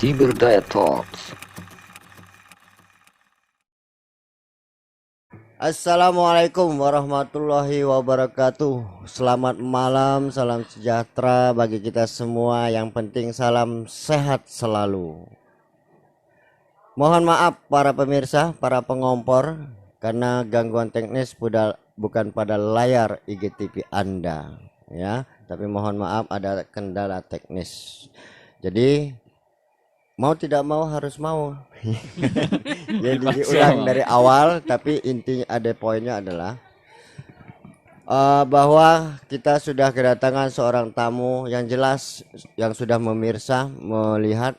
Ciberdaya Talks. Assalamualaikum warahmatullahi wabarakatuh. Selamat malam, salam sejahtera bagi kita semua. Yang penting salam sehat selalu. Mohon maaf para pemirsa, para pengompor, karena gangguan teknis bukan pada layar IGTV Anda, ya. Tapi mohon maaf ada kendala teknis. Jadi mau tidak mau harus mau. Jadi diulang dari awal, tapi intinya ada poinnya adalah bahwa kita sudah kedatangan seorang tamu yang jelas, yang sudah memirsa melihat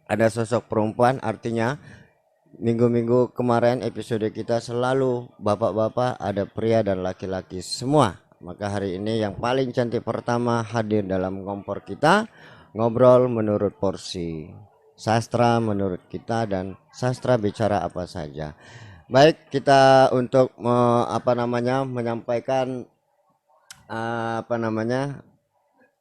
ada sosok perempuan. Artinya minggu-minggu kemarin episode kita selalu bapak-bapak, ada pria dan laki-laki semua. Maka hari ini yang paling cantik pertama hadir dalam kompor kita, ngobrol menurut porsi. Sastra menurut kita, dan sastra bicara apa saja. Baik, kita untuk menyampaikan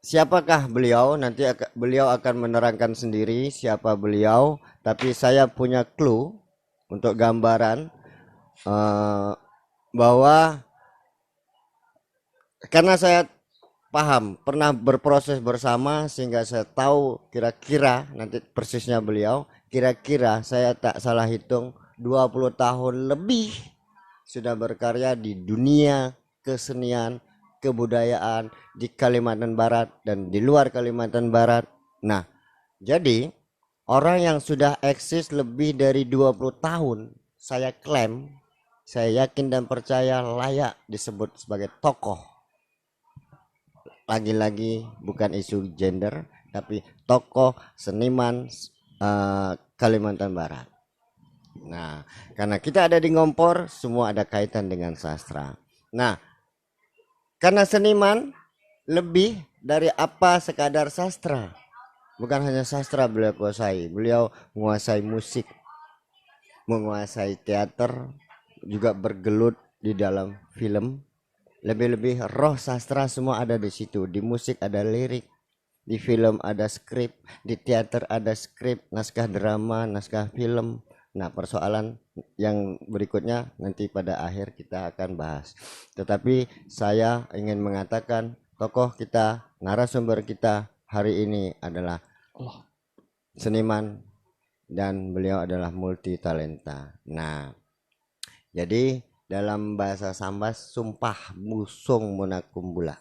siapakah beliau. Nanti beliau akan menerangkan sendiri siapa beliau, tapi saya punya clue untuk gambaran bahwa karena saya paham, pernah berproses bersama, sehingga saya tahu kira-kira nanti persisnya beliau. Kira-kira saya tak salah hitung 20 tahun lebih sudah berkarya di dunia kesenian, kebudayaan di Kalimantan Barat dan di luar Kalimantan Barat. Nah, jadi orang yang sudah eksis lebih dari 20 tahun, saya klaim, saya yakin dan percaya layak disebut sebagai tokoh. Lagi-lagi bukan isu gender, tapi tokoh seniman Kalimantan Barat. Nah, karena kita ada di Ngompor, semua ada kaitan dengan sastra. Nah, karena seniman lebih dari apa sekadar sastra. Bukan hanya sastra beliau kuasai, beliau menguasai musik, menguasai teater, juga bergelut di dalam film. Lebih-lebih roh sastra semua ada di situ. Di musik ada lirik, di film ada skrip, di teater ada skrip, naskah drama, naskah film. Nah, persoalan yang berikutnya nanti pada akhir kita akan bahas. Tetapi saya ingin mengatakan tokoh kita, narasumber kita hari ini adalah seniman, dan beliau adalah multi talenta. Nah, jadi dalam bahasa Sambas, sumpah busung munakumbula.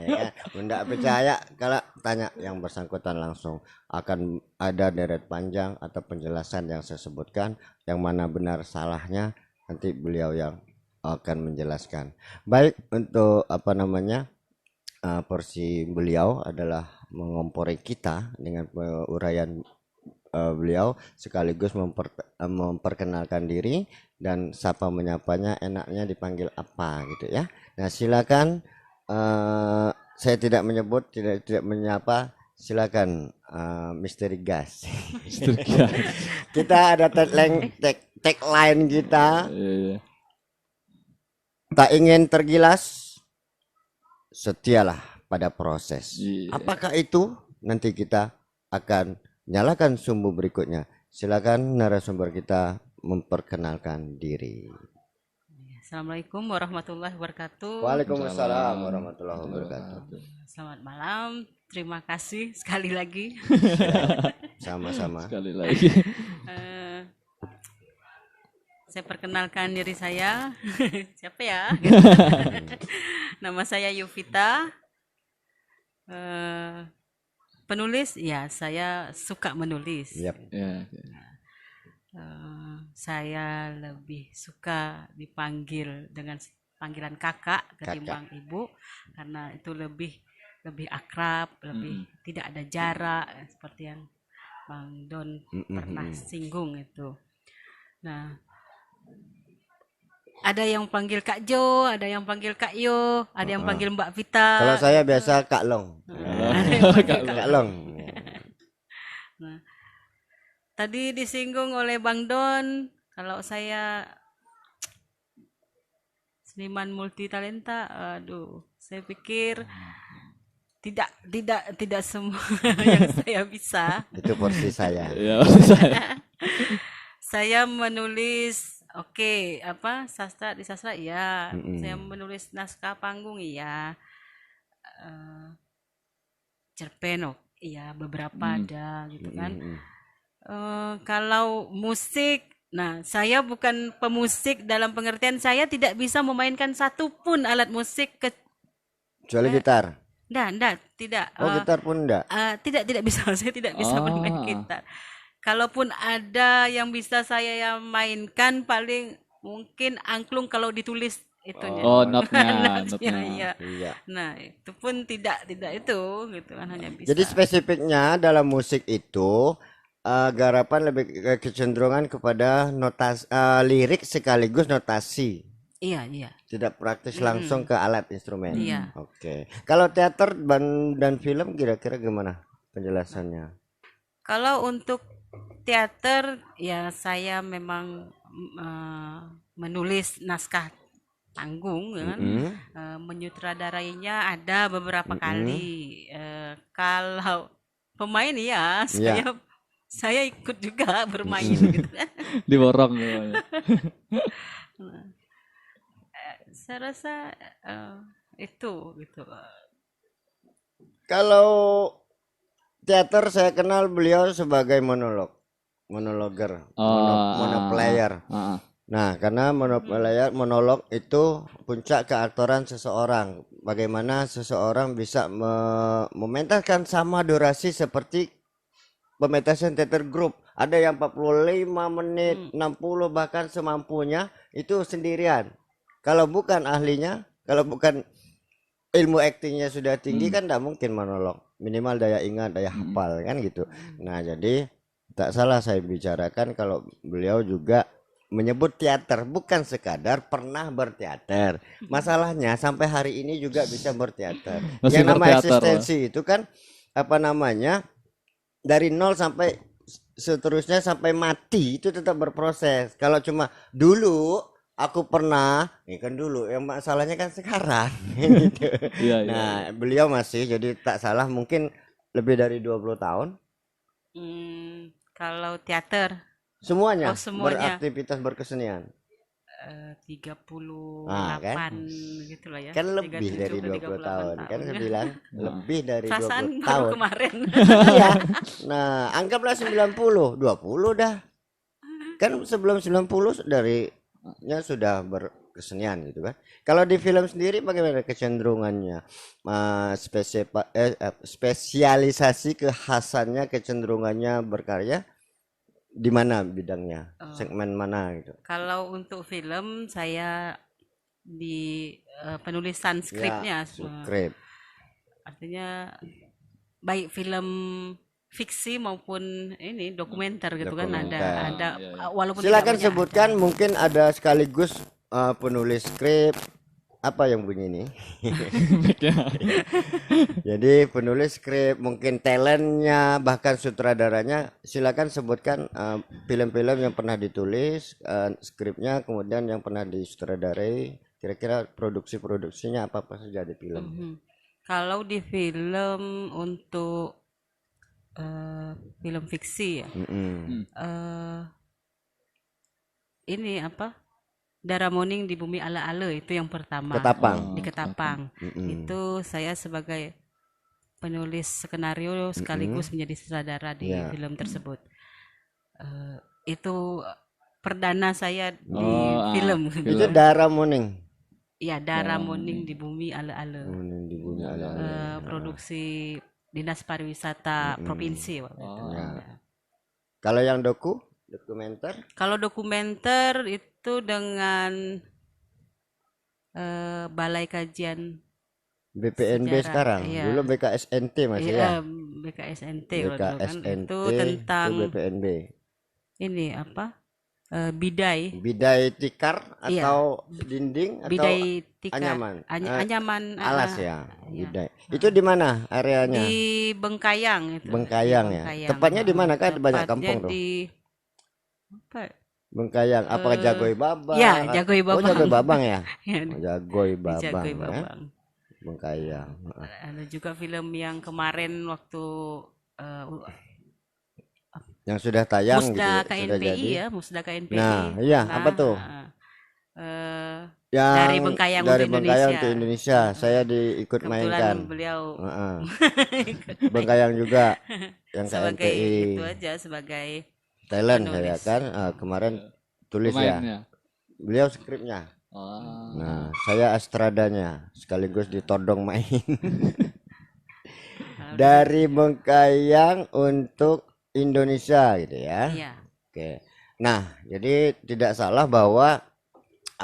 Ya, tidak percaya kalau tanya yang bersangkutan langsung. Akan ada deret panjang atau penjelasan yang saya sebutkan, yang mana benar salahnya nanti beliau yang akan menjelaskan. Baik, untuk porsi beliau adalah mengompori kita dengan uraian beliau, sekaligus memperkenalkan diri dan sapa menyapanya enaknya dipanggil apa gitu ya. Nah, silakan, saya tidak menyebut, tidak menyapa, silakan Misteri Gas. Kita ada tagline kita, tak ingin tergilas, setialah pada proses. Apakah itu? Nanti kita akan nyalakan sumbu berikutnya. Silakan narasumber kita memperkenalkan diri. Assalamualaikum warahmatullahi wabarakatuh. Waalaikumsalam warahmatullahi wabarakatuh. Selamat malam, terima kasih sekali lagi. Sama-sama. Sekali lagi. Saya perkenalkan diri saya. Siapa ya? Nama saya Yuvita. Penulis, ya saya suka menulis. Yep. Saya lebih suka dipanggil dengan panggilan kakak ketimbang ibu, karena itu lebih akrab, lebih tidak ada jarak, seperti yang Bang Don pernah singgung itu. Nah, ada yang panggil Kak Jo, ada yang panggil Kak Yo, ada yang panggil Mbak Vita. Kalau saya biasa Kak Long. Ada yang panggil Kak Long. Nah, tadi disinggung oleh Bang Don, kalau saya seniman multi talenta. Aduh, saya pikir tidak semua yang saya bisa. Itu porsi saya. Ya, maksud saya. Saya menulis sastra di sastra iya. Mm-mm. Saya menulis naskah panggung iya. Eh, cerpen iya beberapa ada gitu kan. Mm-mm. Kalau musik, nah saya bukan pemusik dalam pengertian saya tidak bisa memainkan satupun alat musik Kecuali gitar. tidak. Gitar pun enggak. Tidak bisa saya tidak bisa bermain gitar. Kalaupun ada yang bisa saya mainkan paling mungkin angklung kalau ditulis itunya. Oh, notnya. Notnya, iya. Iya. Nah, itu pun tidak itu gitu kan hanya bisa. Jadi spesifiknya dalam musik itu garapan lebih kecenderungan kepada lirik sekaligus notasi. Iya. Tidak praktis langsung ke alat instrumen. Iya. Oke. Kalau teater dan film kira-kira gimana penjelasannya? Kalau untuk teater ya saya memang menulis naskah panggung kan. Menyutradarainya ada beberapa kali. Kalau pemain ya saya ikut juga bermain gitu kan. Diborong gitu. Saya rasa itu gitu. Kalau teater saya kenal beliau sebagai monologer, monoplayer. Nah, karena monolog itu puncak keaktoran seseorang. Bagaimana seseorang bisa mementaskan sama durasi seperti pementasan teater grup. Ada yang 45 menit, 60 bahkan semampunya itu sendirian. Kalau bukan ahlinya, kalau bukan ilmu aktingnya sudah tinggi kan tidak mungkin monolog. Minimal daya ingat, daya hafal kan gitu. Nah, jadi tak salah saya bicarakan kalau beliau juga menyebut teater bukan sekadar pernah berteater. Masalahnya sampai hari ini juga bisa berteater. Masih Yang namanya berteater, eksistensi itu kan dari nol sampai seterusnya sampai mati itu tetap berproses. Kalau cuma dulu aku pernah, ini kan dulu, yang masalahnya kan sekarang. Gitu. Iya. Nah, beliau masih jadi tak salah mungkin lebih dari 20 tahun. Kalau teater Semuanya, semuanya. beraktivitas berkesenian. 38 kan? gitu lah ya. Kan lebih 37 dari ke 20 tahun. Kan saya 38 bilang lebih dari 20 Perasaan baru tahun. kemarin. Iya. Nah, anggaplah 90, 20 dah. Kan sebelum 90 darinya sudah berkesenian gitu kan. Kalau di film sendiri bagaimana kecenderungannya? Spesialisasi kekhasannya, kecenderungannya berkarya di mana bidangnya? Segmen mana gitu? Kalau untuk film saya di penulisan skripnya. Skrip. Artinya baik film fiksi maupun ini dokumenter gitu kan ada walaupun silakan tidak banyak sebutkan mungkin ada sekaligus penulis skrip apa yang bunyi ini. Jadi penulis skrip mungkin talentnya bahkan sutradaranya silakan sebutkan film-film yang pernah ditulis skripnya kemudian yang pernah disutradarai kira-kira produksinya apa saja di film. Kalau di film untuk film fiksi ya ini apa Dara Moning di Bumi Ala-Ala itu yang pertama. Ketapang. Di Ketapang. Itu saya sebagai penulis skenario sekaligus menjadi sutradara di film tersebut. Itu perdana saya di film. Itu Dara Moning. Iya, Dara Moning di Bumi Ala-Ala. Di Bumi Ala-Ala. Produksi Dinas Pariwisata Provinsi waktu itu. Kalau yang dokumenter? Kalau dokumenter itu dengan Balai Kajian BPNB Sejarah, sekarang, dulu BKSNT masih ya. BKSNT BKSNT itu tentang itu BPNB. Ini apa? Bidai tikar atau dinding atau bidai tikar anyaman alas ya. Bidai. Ya. Itu di mana areanya? Di Bengkayang itu. Bengkayang ya. Tepatnya di mana kan banyak kampung tuh. Di apa? Bengkayang apakah Jagoy Babang? Ya, Jagoy Babang. Oh, Jagoy Babang ya. Ya, Jagoy Babang. Jagoy Babang. Bengkayang. Ada juga film yang kemarin waktu eh, Yang sudah tayang gitu Musda ya, sudah KNPI jadi. ya, Musda KNPI. Nah, iya, apa tuh? eh, Yang dari Bengkayang dari untuk Bengkayang Indonesia. untuk Indonesia, saya diikut mainkan. Kebetulan beliau Heeh. ikut Bengkayang juga yang sebagai KNPI itu aja, sebagai Thailand saya penulis. kan kemarin tulis ya. Pemainnya. Beliau skripnya. Oh. Nah, saya astradanya sekaligus ditodong main. Dari Bengkayang untuk Indonesia gitu ya. Iya. Oke. Nah, jadi tidak salah bahwa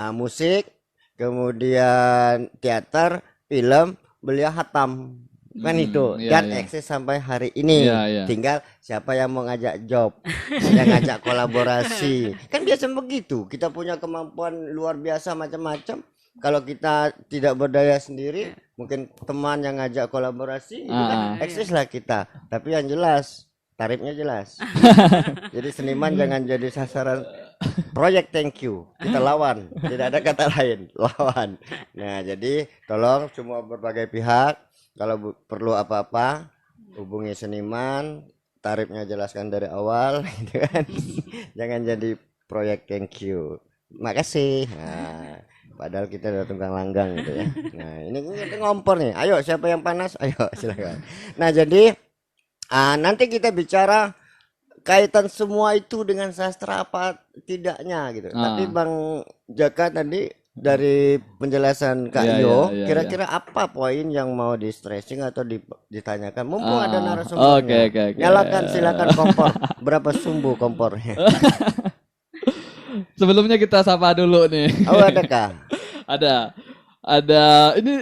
musik, kemudian teater, film, beliau hatam. Kan itu iya, dan iya. eksis sampai hari ini. Iya, iya. Tinggal siapa yang mau ngajak job, yang ngajak kolaborasi. Kan biasa begitu. Kita punya kemampuan luar biasa macam-macam. Kalau kita tidak berdaya sendiri, mungkin teman yang ngajak kolaborasi itu kan eksis lah kita. Tapi yang jelas tarifnya jelas. Jadi seniman jangan jadi sasaran proyek. Thank you, kita lawan, tidak ada kata lain, lawan. Nah, jadi tolong semua berbagai pihak, kalau perlu apa-apa hubungi seniman, tarifnya jelaskan dari awal gitu kan. Jangan jadi proyek thank you, makasih. Nah, padahal kita udah tunggang langgang gitu ya. Nah, ini kita ngompor nih, ayo siapa yang panas, ayo silakan. Nah, jadi nanti kita bicara kaitan semua itu dengan sastra apa tidaknya gitu. Tapi Bang Jaka tadi dari penjelasan Kak Yo, kira-kira apa poin yang mau di stressing atau ditanyakan? Mumpung ada narasumbernya. Oke. Nyalakan, silakan kompor. Berapa sumbu kompornya? Sebelumnya kita sapa dulu nih. Oh, adakah? Ada. Ini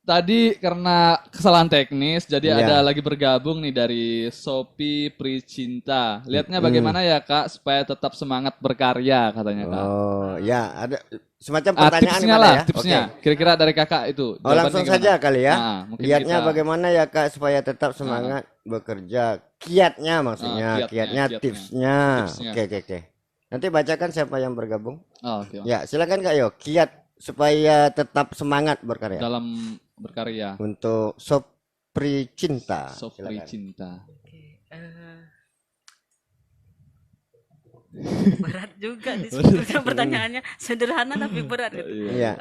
tadi karena kesalahan teknis, jadi ada lagi bergabung nih dari Sophie Pricinta. Lihatnya bagaimana ya Kak, supaya tetap semangat berkarya katanya Kak. Oh ya, ada semacam pertanyaan tipsnya lah, ya? tipsnya. Kira-kira dari Kakak itu. Oh, langsung saja kali ya. Lihatnya kita... bagaimana ya Kak supaya tetap semangat bekerja. Kiatnya maksudnya, kiatnya, tipsnya. Oke. Nanti bacakan siapa yang bergabung. Oke. Ya, silakan Kak Yo. Kiat supaya tetap semangat berkarya. Dalam berkarya. Untuk Sopri Cinta. Sopri Cinta. Berat juga nih sebetulnya pertanyaannya, sederhana tapi berat gitu. Iya.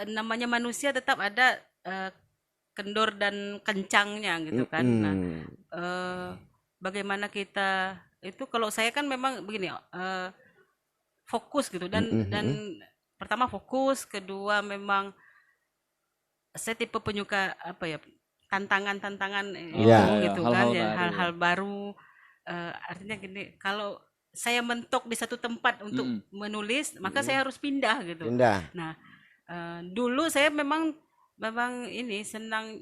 Namanya manusia tetap ada kendor dan kencangnya gitu kan. Nah, bagaimana kita itu, kalau saya kan memang begini, fokus gitu dan pertama fokus, kedua memang saya tipe penyuka apa ya, tantangan gitu kan, hal-hal baru. Artinya gini, kalau saya mentok di satu tempat untuk menulis, maka saya harus pindah gitu. Nah, dulu saya memang ini senang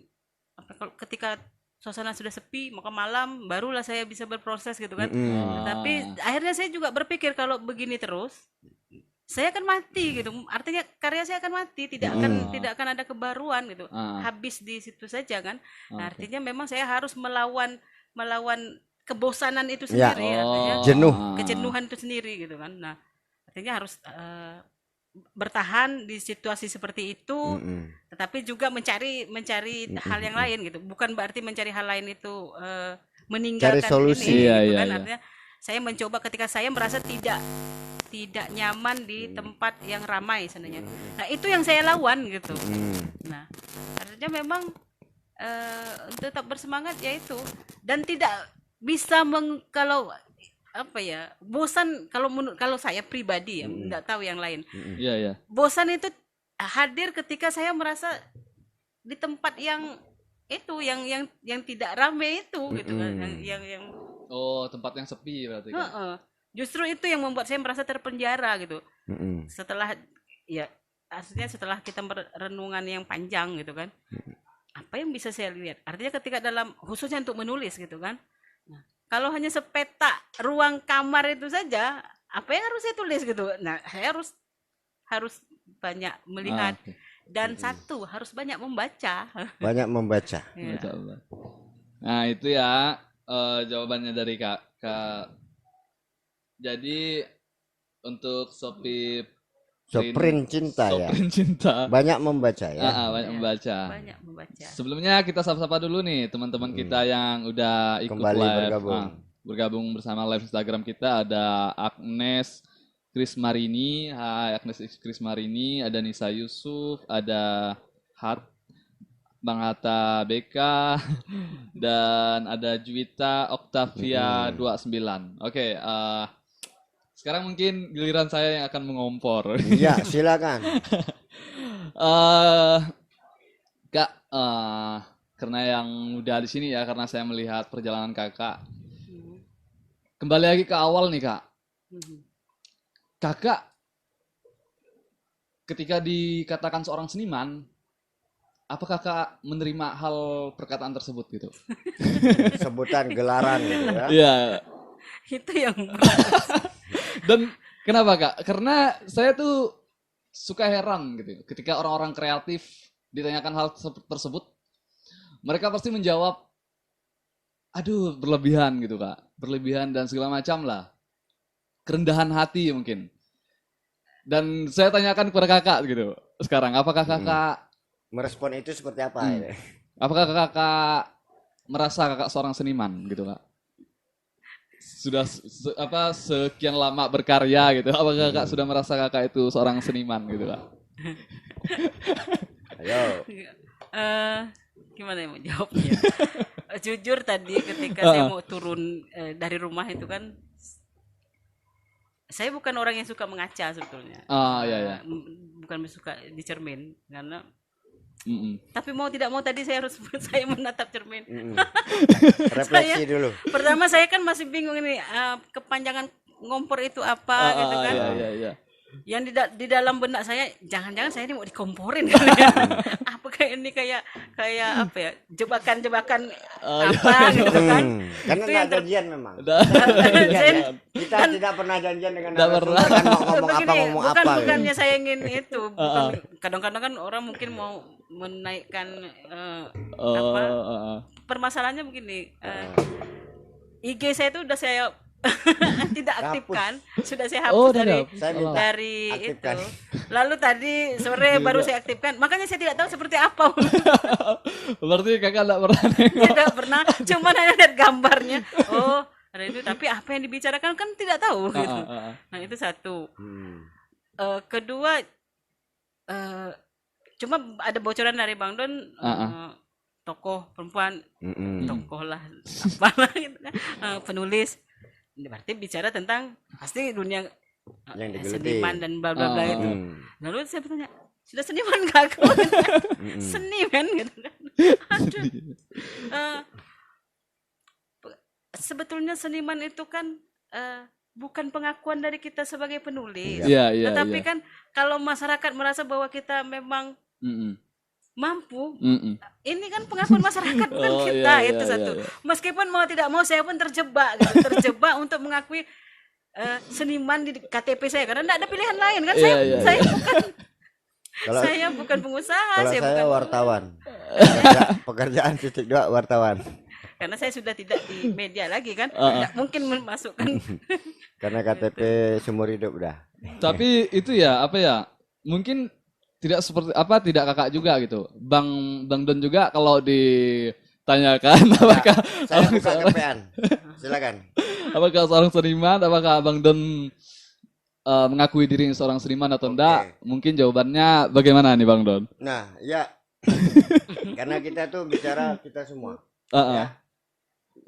kalau ketika suasana sudah sepi, maka malam barulah saya bisa berproses gitu kan. Tapi akhirnya saya juga berpikir kalau begini terus saya akan mati gitu. Artinya karya saya akan mati, tidak akan ada kebaruan gitu. Habis di situ saja kan. Nah, artinya memang saya harus melawan kebosanan itu sendiri, artinya kejenuhan itu sendiri gitu kan. Nah, artinya harus bertahan di situasi seperti itu, tetapi juga mencari hal yang lain gitu. Bukan berarti mencari hal lain itu meninggalkan cari solusi ini gitu kan. Artinya saya mencoba ketika saya merasa tidak nyaman di tempat yang ramai sebenarnya. Nah, itu yang saya lawan gitu. Nah, artinya memang tetap bersemangat yaitu, dan tidak bisa kalau apa ya, bosan. Kalau saya pribadi ya, enggak tahu yang lain. Iya. Bosan itu hadir ketika saya merasa di tempat yang itu, yang tidak ramai itu gitu kan, yang tempat yang sepi berarti kan. Justru itu yang membuat saya merasa terpenjara gitu. Setelah setelah kita renungan yang panjang gitu kan, apa yang bisa saya lihat? Artinya ketika khususnya untuk menulis gitu kan. Nah, kalau hanya sepeta ruang kamar itu saja, apa yang harus saya tulis gitu? Nah, saya harus banyak melihat dan harus banyak membaca. Banyak membaca. Nah, itu ya jawabannya dari Kak. Jadi untuk Sophie Sprint cinta ya. Sprint Cinta. Banyak membaca ya. Banyak membaca. Banyak membaca. Sebelumnya kita sapa-sapa dulu nih teman-teman kita yang udah ikut Kembali live. bergabung. Bergabung bersama live Instagram kita. Ada Agnes Krismarini, hai Agnes Krismarini, ada Nisa Yusuf, ada Bang Hatta BK, dan ada Juwita Octavia 29. Oke, sekarang mungkin giliran saya yang akan mengompor. Iya, silakan. Kak, karena yang udah di sini ya, karena saya melihat perjalanan kakak. Kembali lagi ke awal nih kak. Kakak, ketika dikatakan seorang seniman, apa kakak menerima hal perkataan tersebut gitu? Sebutan gelaran gitu ya. Iya. Itu yang Dan kenapa kak? Karena saya tuh suka heran gitu. Ketika orang-orang kreatif ditanyakan hal tersebut, mereka pasti menjawab, aduh berlebihan gitu kak. Berlebihan dan segala macam lah. Kerendahan hati mungkin. Dan saya tanyakan kepada kakak gitu. Sekarang, apakah kakak Merespon itu seperti apa ya? apakah kakak merasa kakak seorang seniman gitu kak? Sudah sekian lama berkarya gitu. Apakah kakak sudah merasa kakak itu seorang seniman gitu kak? Ayo. gimana ya mau jawabnya? Jujur tadi ketika saya mau turun dari rumah itu kan, saya bukan orang yang suka mengaca sebetulnya. Iya. Bukan suka di cermin karena Tapi mau tidak mau tadi saya harus saya menatap cermin. Refleksi dulu. Pertama saya kan masih bingung ini kepanjangan ngompor itu apa gitu kan. Iya. Yang di dalam benak saya, jangan-jangan saya ini mau dikomporin. Apakah ini kayak apa ya, jebakan-jebakan apa gitu kan. Karena Itu nggak yang janjian memang. Saya- Kita tidak pernah janjian dengan Nggak narasumber kan mau ngomong apa Begini, ngomong apa. gitu. bukannya saya ingin itu, kadang-kadang kan orang mungkin mau menaikkan permasalahannya begini, IG saya itu udah saya tidak aktifkan, sudah saya hapus Saya minta dari aktifkan. itu. Lalu tadi sore baru saya aktifkan, makanya saya tidak tahu seperti apa. Berarti kakak enggak pernah nengok. Tidak pernah, cuma hanya lihat gambarnya. Oh, ada itu, tapi apa yang dibicarakan kan tidak tahu gitu. Nah, itu satu. Kedua, cuma ada bocoran dari Bang Don, tokoh perempuan, tokoh lah, apalah gitu kan, penulis. Berarti bicara tentang pasti dunia yang digeluti. seniman dan bla bla bla itu. Lalu saya bertanya, sudah seniman gak aku? Seniman gitu kan. Aduh. Sebetulnya seniman itu kan bukan pengakuan dari kita sebagai penulis. Iya. Tetapi kan kalau masyarakat merasa bahwa kita memang mampu, ini kan pengakuan masyarakat bukan kita, itu satu. Meskipun mau tidak mau saya pun terjebak gitu. Terjebak untuk mengakui seniman di KTP saya karena tidak ada pilihan lain kan. Saya bukan saya bukan pengusaha, Kalau saya bukan wartawan. Pekerjaan titik 2 wartawan. karena saya sudah tidak di media lagi kan, tidak mungkin memasukkan. Karena KTP seumur hidup udah. Tapi itu ya apa ya? Mungkin tidak seperti apa, tidak kakak juga gitu. Bang Don juga kalau ditanyakan apakah Saya buka KPN. Silakan. apakah seorang seniman, apakah Bang Don mengakui diri seorang seniman atau enggak? Mungkin jawabannya bagaimana nih Bang Don? Nah, ya. Karena kita tuh bicara kita semua. Ya.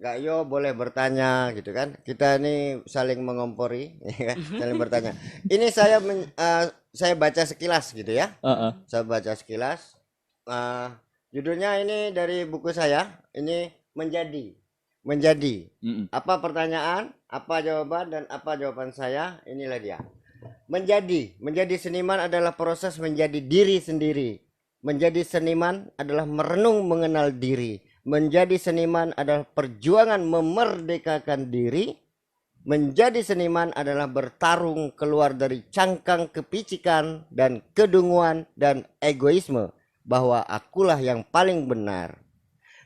Gak yo boleh bertanya gitu kan. Kita ini saling mengompori, ya kan? Saling bertanya. Ini saya baca sekilas gitu ya. Saya baca sekilas. Judulnya ini dari buku saya. Ini menjadi. Apa pertanyaan, apa jawaban, dan apa jawaban saya? Inilah dia. Menjadi seniman adalah proses menjadi diri sendiri. Menjadi seniman adalah merenung mengenal diri. Menjadi seniman adalah perjuangan memerdekakan diri. Menjadi seniman adalah bertarung keluar dari cangkang kepicikan dan kedunguan dan egoisme bahwa akulah yang paling benar.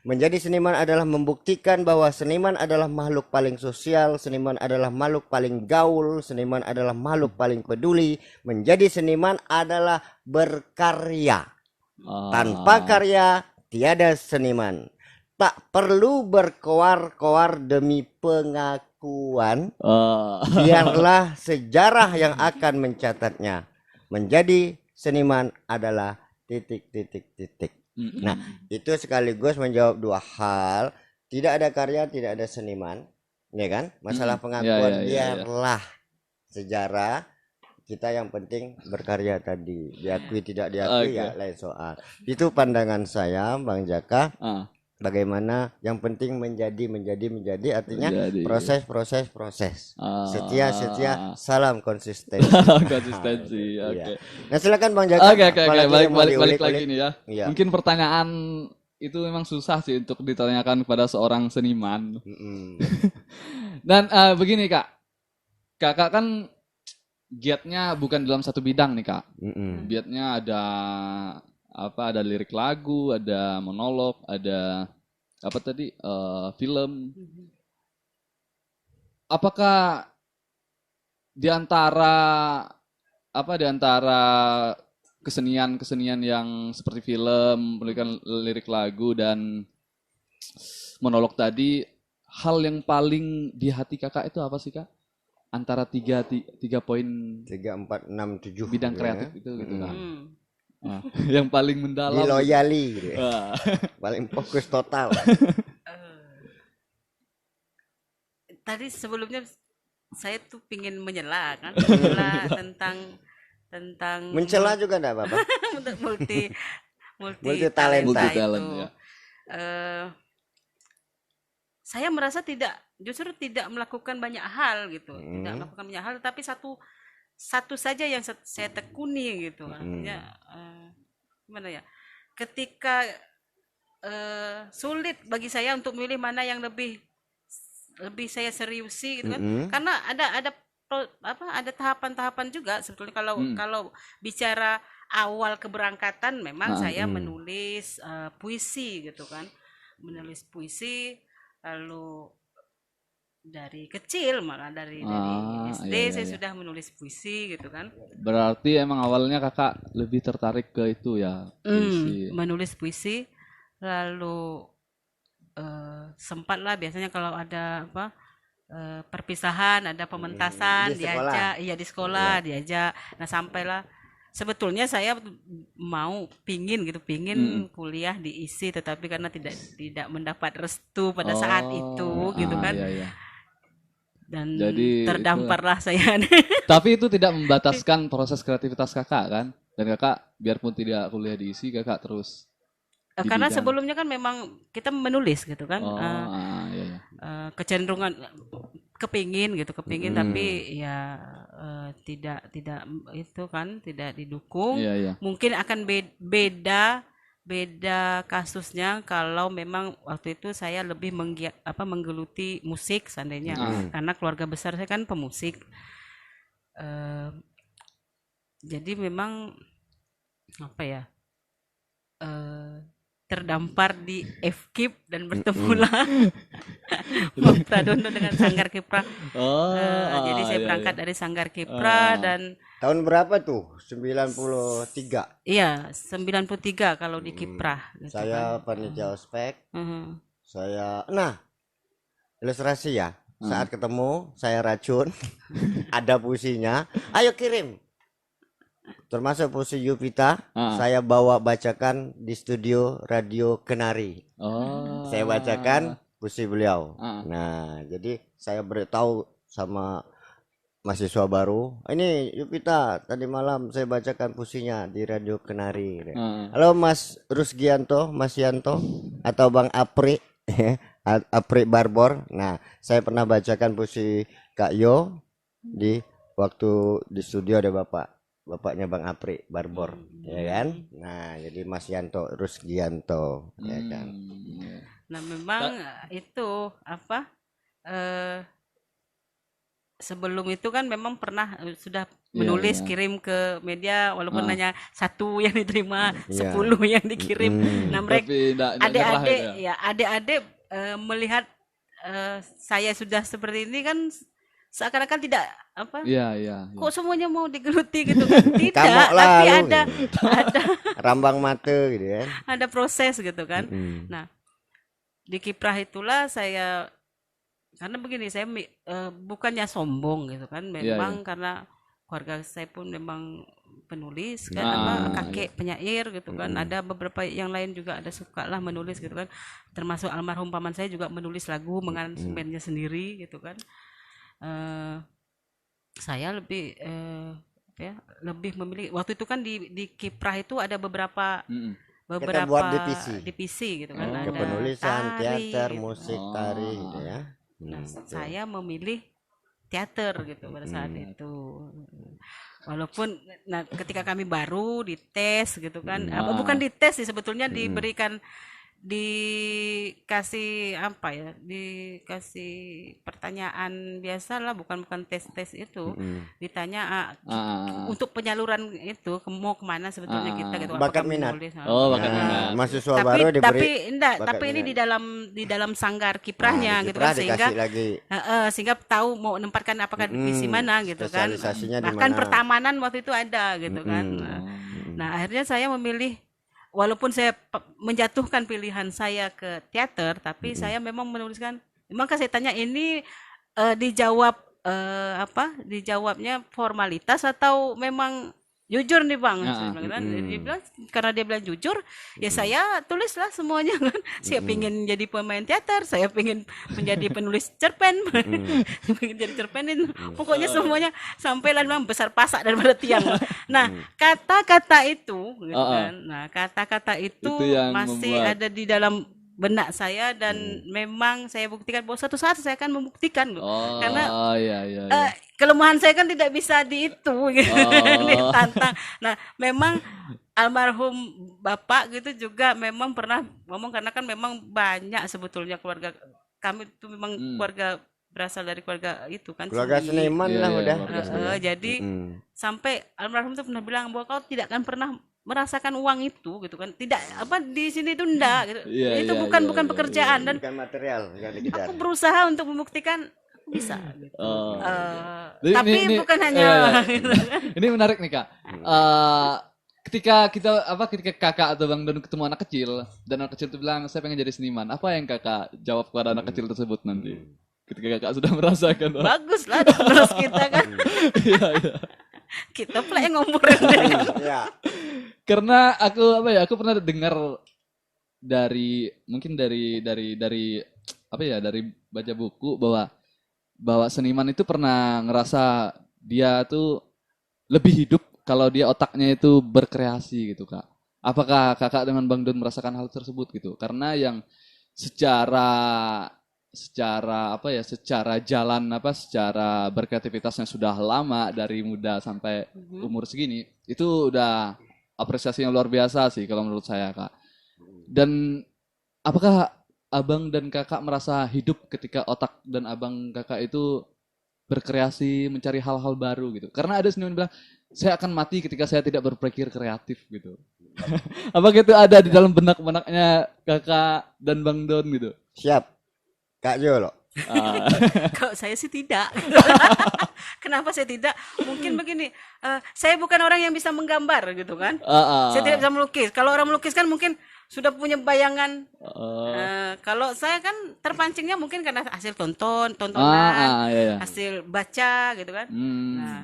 Menjadi seniman adalah membuktikan bahwa seniman adalah makhluk paling sosial, seniman adalah makhluk paling gaul, seniman adalah makhluk paling peduli. Menjadi seniman adalah berkarya. Tanpa karya tiada seniman. Tak perlu berkoar-koar demi pengakuan. Biarlah sejarah yang akan mencatatnya. Menjadi seniman adalah titik. Nah, itu sekaligus menjawab dua hal. Tidak ada karya, tidak ada seniman, ya kan? Masalah pengakuan biarlah sejarah. Kita yang penting berkarya tadi. Diakui tidak diakui ya lain soal. Itu pandangan saya, Bang Jaka. Bagaimana yang penting menjadi artinya proses. Setia, salam konsistensi. Konsistensi. Oke. Nah, silakan Bang Jaka. Oke. Balik lagi nih ya. Mungkin pertanyaan itu memang susah sih untuk ditanyakan kepada seorang seniman. Dan begini Kak. Kakak kan giatnya bukan dalam satu bidang nih Kak. Giatnya ada ada lirik lagu, ada monolog, ada film. Apakah di antara kesenian yang seperti film, menuliskan lirik lagu dan monolog tadi, hal yang paling di hati Kakak itu apa sih Kak? Antara tiga poin 3, 4, 6, 7 bidang kreatif itu gitu kan. Yang paling mendalam diloyali gitu. Paling fokus total. Tadi sebelumnya saya tuh pingin menyela tentang mencela juga enggak apa-apa. multi talenta itu. Ya. Saya merasa justru tidak melakukan banyak hal gitu. Tidak melakukan banyak hal, tapi satu saja yang saya tekuni gitu. Artinya gimana ya? Ketika sulit bagi saya untuk memilih mana yang lebih saya seriusi gitu kan. Karena ada tahapan-tahapan juga sebetulnya kalau bicara awal keberangkatan memang saya menulis puisi gitu kan. Menulis puisi lalu dari kecil, malah dari SD saya sudah menulis puisi gitu kan. Berarti emang awalnya Kakak lebih tertarik ke itu ya, puisi. Menulis puisi, lalu sempatlah biasanya kalau ada perpisahan, ada pementasan, diajak, di sekolah diajak. Nah sampailah sebetulnya saya pingin kuliah di ISI, tetapi karena tidak mendapat restu pada saat itu gitu kan. Dan jadi terdamparlah saya. Tapi itu tidak membataskan proses kreativitas Kakak kan? Dan Kakak biarpun tidak kuliah di ISI, Kakak terus karena sebelumnya kan memang kita menulis gitu kan. Kecenderungan kepingin tapi ya tidak itu kan tidak didukung. Mungkin akan beda kasusnya kalau memang waktu itu saya lebih menggeluti musik seandainya, karena keluarga besar saya kan pemusik. Jadi memang terdampar di FKIP dan bertemulah Bang Pradono dengan Sanggar Kiprah. Jadi saya berangkat dari Sanggar Kiprah dan tahun berapa tuh? 93. Iya, 93 kalau di Kiprah gitu. Saya panitia ospek. Saya ilustrasi ya. Saat ketemu saya racun. Ada puisinya. Ayo kirim. Termasuk puisi Yupita, saya bawa bacakan di studio Radio Kenari. Saya bacakan puisi beliau. Nah, jadi saya beritahu sama mahasiswa baru, ini Yupita tadi malam saya bacakan puisinya di Radio Kenari. Halo Mas Rusgianto, Mas Yanto, atau Bang Apri, Apri Barbor. Nah, saya pernah bacakan puisi Kak Yo di waktu di studio ada bapaknya Bang Apri Barbor, ya kan? Nah, jadi Mas Yanto Rusgianto, ya kan? Nah, memang itu sebelum itu kan memang sudah menulis iya. kirim ke media walaupun Ah. hanya satu yang diterima, Iya. 10 yang dikirim. Nah, mereka Tapi enggak nyerah adik-adik itu ya. ya adik-adik melihat saya sudah seperti ini kan seakan-akan tidak apa Iya, iya, iya. kok semuanya mau digeluti gitu kan tidak Kamok tapi lalu, ada gitu. ada Rambang mata gitu kan. ada proses gitu kan. Mm. Nah, di kiprah itulah saya karena begini saya bukannya sombong gitu kan Iya, memang karena keluarga saya pun memang penulis kan Ah, kakek penyair gitu kan ada beberapa yang lain juga ada suka lah menulis gitu kan termasuk almarhum paman saya juga menulis lagu mengaransemennya sendiri gitu kan. Saya lebih apa ya lebih memilih waktu itu kan di kiprah itu ada beberapa Mm-mm. buat divisi gitu kan Oh. ada Penulisan, tari teater, gitu. musik, Oh. tari gitu ya. Nah, Betul. saya memilih teater gitu pada saat itu. Walaupun nah ketika kami baru dites gitu kan, bukan dites sih sebetulnya diberikan dikasih apa ya? Dikasih pertanyaan biasa lah bukan tes itu. Ditanya untuk penyaluran itu mau kemana sebetulnya kita gitu Bakat apakah minat. menulis. Oh, bakat Nah, minat. mahasiswa Tapi baru diberi tapi enggak, bakat tapi ini minat. di dalam sanggar kiprahnya Nah, di gitu kiprah kan sehingga dikasih lagi. sehingga tahu mau menempatkan apakah divisi mana gitu kan. Spesialisasinya di Bahkan mana. pertamanan waktu itu ada gitu kan. Nah, akhirnya saya memilih walaupun saya menjatuhkan pilihan saya ke teater, tapi saya memang menuliskan. Memang saya tanya ini dijawab apa? Dijawabnya formalitas atau memang jujur nih Bang? Saya bilang kan. Dia bilang karena dia bilang jujur, ya saya tulislah semuanya kan. Saya pengen jadi pemain teater, saya pengen menjadi penulis cerpen, pengen jadi cerpenin. Pokoknya semuanya sampailah memang besar pasak daripada tiang. Nah, kata-kata itu, gitu kan. Nah, kata-kata itu yang masih membuat. ada di dalam benak saya dan memang saya buktikan bahwa suatu saat saya akan membuktikan loh. Oh, Karena iya, iya, kelemahan saya kan tidak bisa gitu gitu. Ditantang. Nah, memang almarhum bapak gitu juga memang pernah ngomong karena kan memang banyak sebetulnya keluarga kami itu memang keluarga berasal dari keluarga itu kan Keluarga seni. seniman Iya, lah iya, udah. keluarga Jadi sampai almarhum itu pernah bilang bahwa kau tidak akan pernah merasakan uang itu gitu kan tidak apa di sini itu enggak gitu. Iya, Itu iya, bukan iya, bukan iya, pekerjaan dan Bukan material, bukan dikejar. aku berusaha untuk membuktikan aku bisa gitu. Jadi Tapi bukan hanya gitu. Ini menarik nih Kak. Ketika kakak atau Bang Don ketemu anak kecil dan anak kecil itu bilang saya pengen jadi seniman, apa yang kakak jawab kepada anak kecil tersebut nanti? Ketika kakak sudah merasakan. Bagus lah terus kita kan Iya, iya. kita pula yang ngomporin dia. Ya. Karena aku pernah dengar dari baca buku bahwa seniman itu pernah ngerasa dia tuh lebih hidup kalau dia otaknya itu berkreasi gitu Kak. Apakah kakak dengan Bang Don merasakan hal tersebut gitu? Karena yang secara berkreativitasnya sudah lama dari muda sampai umur segini itu udah apresiasi yang luar biasa sih kalau menurut saya Kak. Dan apakah abang dan kakak merasa hidup ketika otak dan abang kakak itu berkreasi mencari hal-hal baru gitu? Karena ada seniman bilang saya akan mati ketika saya tidak berpikir kreatif gitu. Apakah itu ada di dalam benak-benaknya kakak dan Bang Don gitu? Siap. Kak Jo loh. Kalau saya sih tidak. Kenapa saya tidak? Mungkin begini, saya bukan orang yang bisa menggambar gitu kan. Saya tidak bisa melukis. Kalau orang melukis kan mungkin sudah punya bayangan. Kalau saya kan terpancingnya mungkin karena hasil tontonan, iya. hasil baca gitu kan. Nah,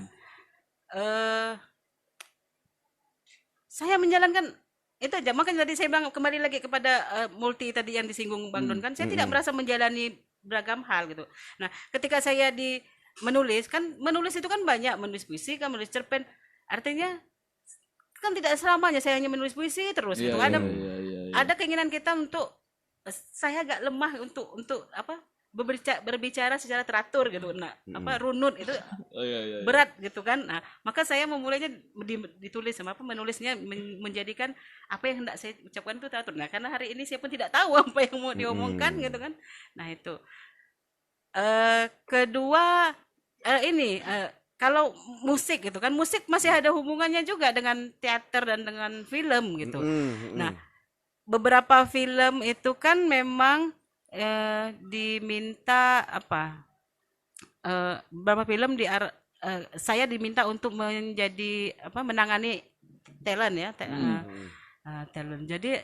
saya menjalankan itu aja. Makanya tadi saya bilang kembali lagi kepada multi tadi yang disinggung Bang Don kan. Saya tidak merasa menjalani beragam hal gitu. Nah, ketika saya menulis itu kan banyak, menulis puisi kan, menulis cerpen. Artinya kan tidak selamanya saya hanya menulis puisi terus gitu. Ada keinginan kita untuk saya agak lemah untuk apa? Berbicara secara teratur gitu. Nah, runut itu berat gitu kan. Nah, maka saya memulainya ditulis menulisnya menjadikan apa yang hendak saya ucapkan itu teratur. Nah, karena hari ini saya pun tidak tahu apa yang mau diomongkan gitu kan. Nah, itu. Kedua kalau musik gitu kan, musik masih ada hubungannya juga dengan teater dan dengan film gitu. Nah, beberapa film itu kan memang diminta apa? Beberapa film saya diminta untuk menjadi apa? Menangani talent ya, talent. Jadi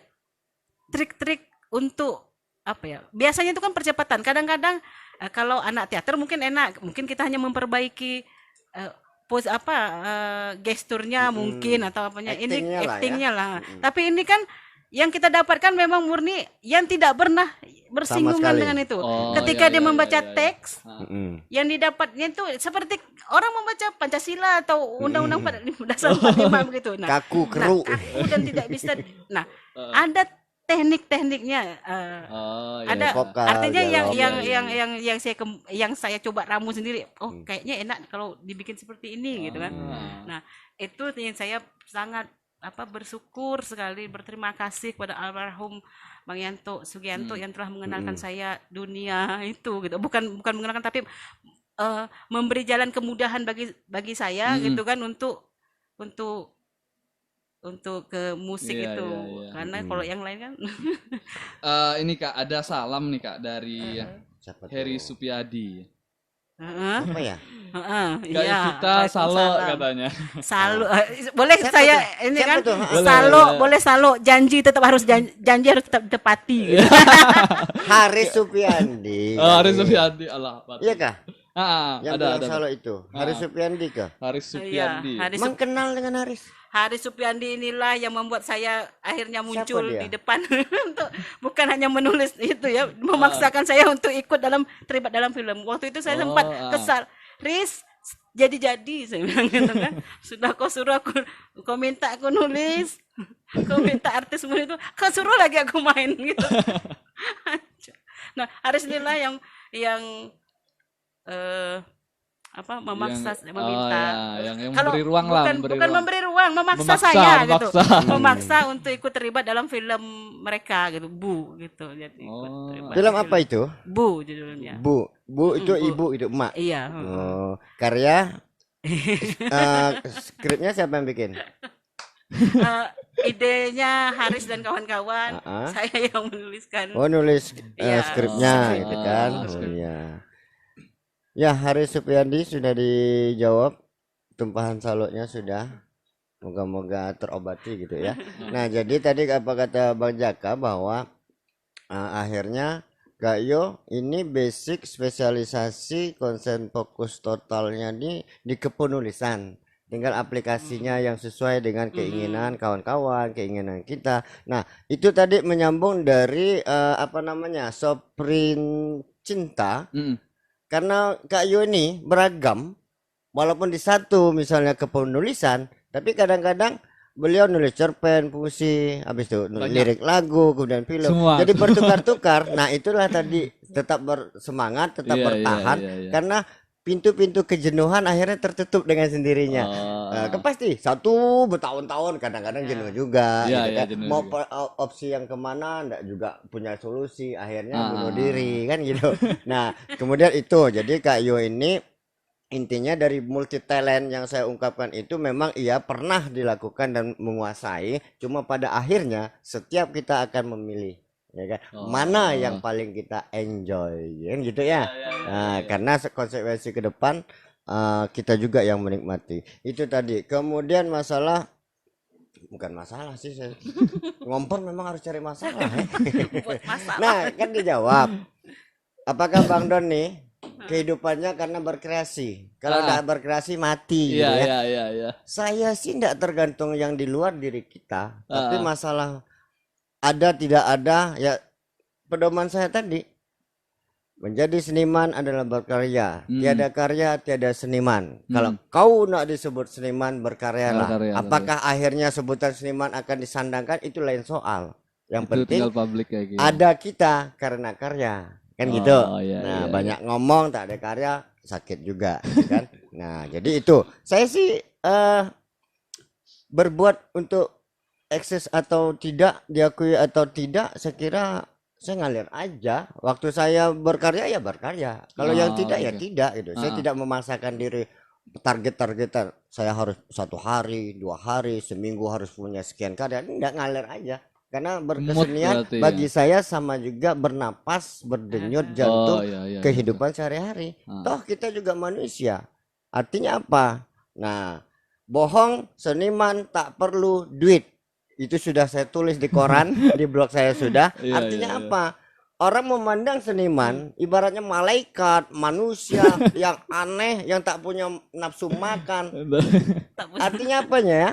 trik-trik untuk apa ya? Biasanya itu kan percepatan. Kadang-kadang kalau anak teater mungkin enak, mungkin kita hanya memperbaiki pose apa gesturnya mungkin atau apanya ini Actingnya lah ya. actingnya lah. Tapi ini kan yang kita dapatkan memang murni yang tidak pernah bersinggungan sekali. dengan itu. Oh, Ketika iya, dia iya, membaca iya, iya. teks yang didapatnya itu seperti orang membaca Pancasila atau Undang-Undang Dasar 45 begitu. Nah, Kaku keru. kaku dan tidak bisa. Nah, ada teknik-tekniknya. Oh, iya. Ada Vokal, artinya dialog, yang saya coba ramu sendiri. Oh, kayaknya enak kalau dibikin seperti ini gitu kan. Nah, itu yang saya sangat bersyukur sekali, berterima kasih kepada almarhum Bang Yanto Sugianto yang telah mengenalkan saya dunia itu gitu. Bukan mengenalkan tapi memberi jalan kemudahan bagi saya gitu kan untuk ke musik Iya, itu. iya, iya. Karena kalau yang lain kan Ini Kak, ada salam nih Kak dari Siapa tuh? Heri Supiadi. heeh, Apa ya? heeh, Kak iya, kita Salo Waalaikumsalam. katanya. Salo boleh Siapa saya tuh? ini Siapa kan tuh? Salo boleh Salo janji tetap harus janji harus tetap ditepati gitu. Haris Supiandi. Oh, Heri Supiadi. Allah. Iya kah? Yang Ada bilang Salo itu. Haris Supiandi kah? Haris Supiadi. Iya, Emang kenal dengan Haris? Haris Supiandi inilah yang membuat saya akhirnya muncul dia? di depan untuk bukan hanya menulis itu ya, memaksakan saya untuk ikut terlibat dalam film. Waktu itu saya sempat kesal. Riz, jadi saya bilang gitu kan. Kau suruh kau minta aku nulis, kau minta artismu itu, kau suruh lagi aku main gitu. Nah, Haris inilah yang memaksa meminta yang kalau memberi ruang lah, bukan memberi ruang memaksa Memaksa, saya memaksa. gitu memaksa untuk ikut terlibat dalam film mereka gitu Bu gitu jadi ikut terlibat Film di apa itu? Bu judulnya Bu itu ibu itu emak. iya Oh, karya skripnya siapa yang bikin? idenya Haris dan kawan-kawan saya yang menuliskan Oh, nulis Iya. skripnya gitu kan. Oh iya. Ya, Haris Supiandi sudah dijawab. Tumpahan salutnya sudah. Moga-moga terobati gitu ya. Nah, jadi tadi apa kata Bang Jaka bahwa akhirnya Kak Yo ini basic spesialisasi konsen fokus totalnya di kepenulisan. Tinggal aplikasinya yang sesuai dengan keinginan kawan-kawan, keinginan kita. Nah, itu tadi menyambung dari Soprin Cinta. Karena Kak Yo ini beragam, walaupun di satu misalnya kepenulisan, tapi kadang-kadang beliau nulis cerpen, puisi, habis itu lirik lagu, kemudian film. Semua. Jadi bertukar-tukar. Nah, itulah tadi tetap bersemangat, tetap bertahan, karena pintu-pintu kejenuhan akhirnya tertutup dengan sendirinya. Pasti satu bertahun-tahun kadang-kadang jenuh juga. Gitu kan. jenuh Mau juga. opsi yang kemana enggak juga punya solusi, akhirnya bunuh diri kan gitu. Nah, kemudian itu jadi Kak Yo ini intinya dari multi talent yang saya ungkapkan itu memang ia pernah dilakukan dan menguasai, cuma pada akhirnya setiap kita akan memilih ya kan mana yang paling kita enjoy kan gitu ya. Nah, karena konsekuensi ke depan kita juga yang menikmati itu tadi. Kemudian bukan masalah sih, saya ngompor memang harus cari masalah ya. Nah, kan dijawab apakah Bang Don nih kehidupannya karena berkreasi, kalau tidak berkreasi mati gitu ya. Iya. Saya sih tidak tergantung yang di luar diri kita, tapi masalah ada tidak ada ya. Pedoman saya tadi, menjadi seniman adalah berkarya. Tiada karya tiada seniman. Kalau kau nak disebut seniman, berkaryalah. Apakah akhirnya sebutan seniman akan disandangkan, itu lain soal. Yang Itu penting tinggal publik kayak gitu. ada kita karena karya kan gitu. Iya, Banyak ngomong tak ada karya sakit juga kan. Nah, jadi itu saya sih berbuat untuk eksis atau tidak, diakui atau tidak, saya kira saya ngalir aja. Waktu saya berkarya ya berkarya, kalau yang tidak ya tidak gitu. Saya tidak memaksakan diri target saya harus 1 hari, 2 hari, seminggu harus punya sekian karya, enggak, ngalir aja. Karena berkesenian berarti bagi ya. saya sama juga bernapas, berdenyut jantung, Iya, kehidupan sehari-hari. Toh kita juga manusia. Artinya apa? Nah, bohong seniman tak perlu duit. Itu sudah saya tulis di koran, di blog saya sudah. Iya, Artinya iya. apa? Orang memandang seniman ibaratnya malaikat, manusia yang aneh, yang tak punya nafsu makan. Tak punya. Artinya apanya ya?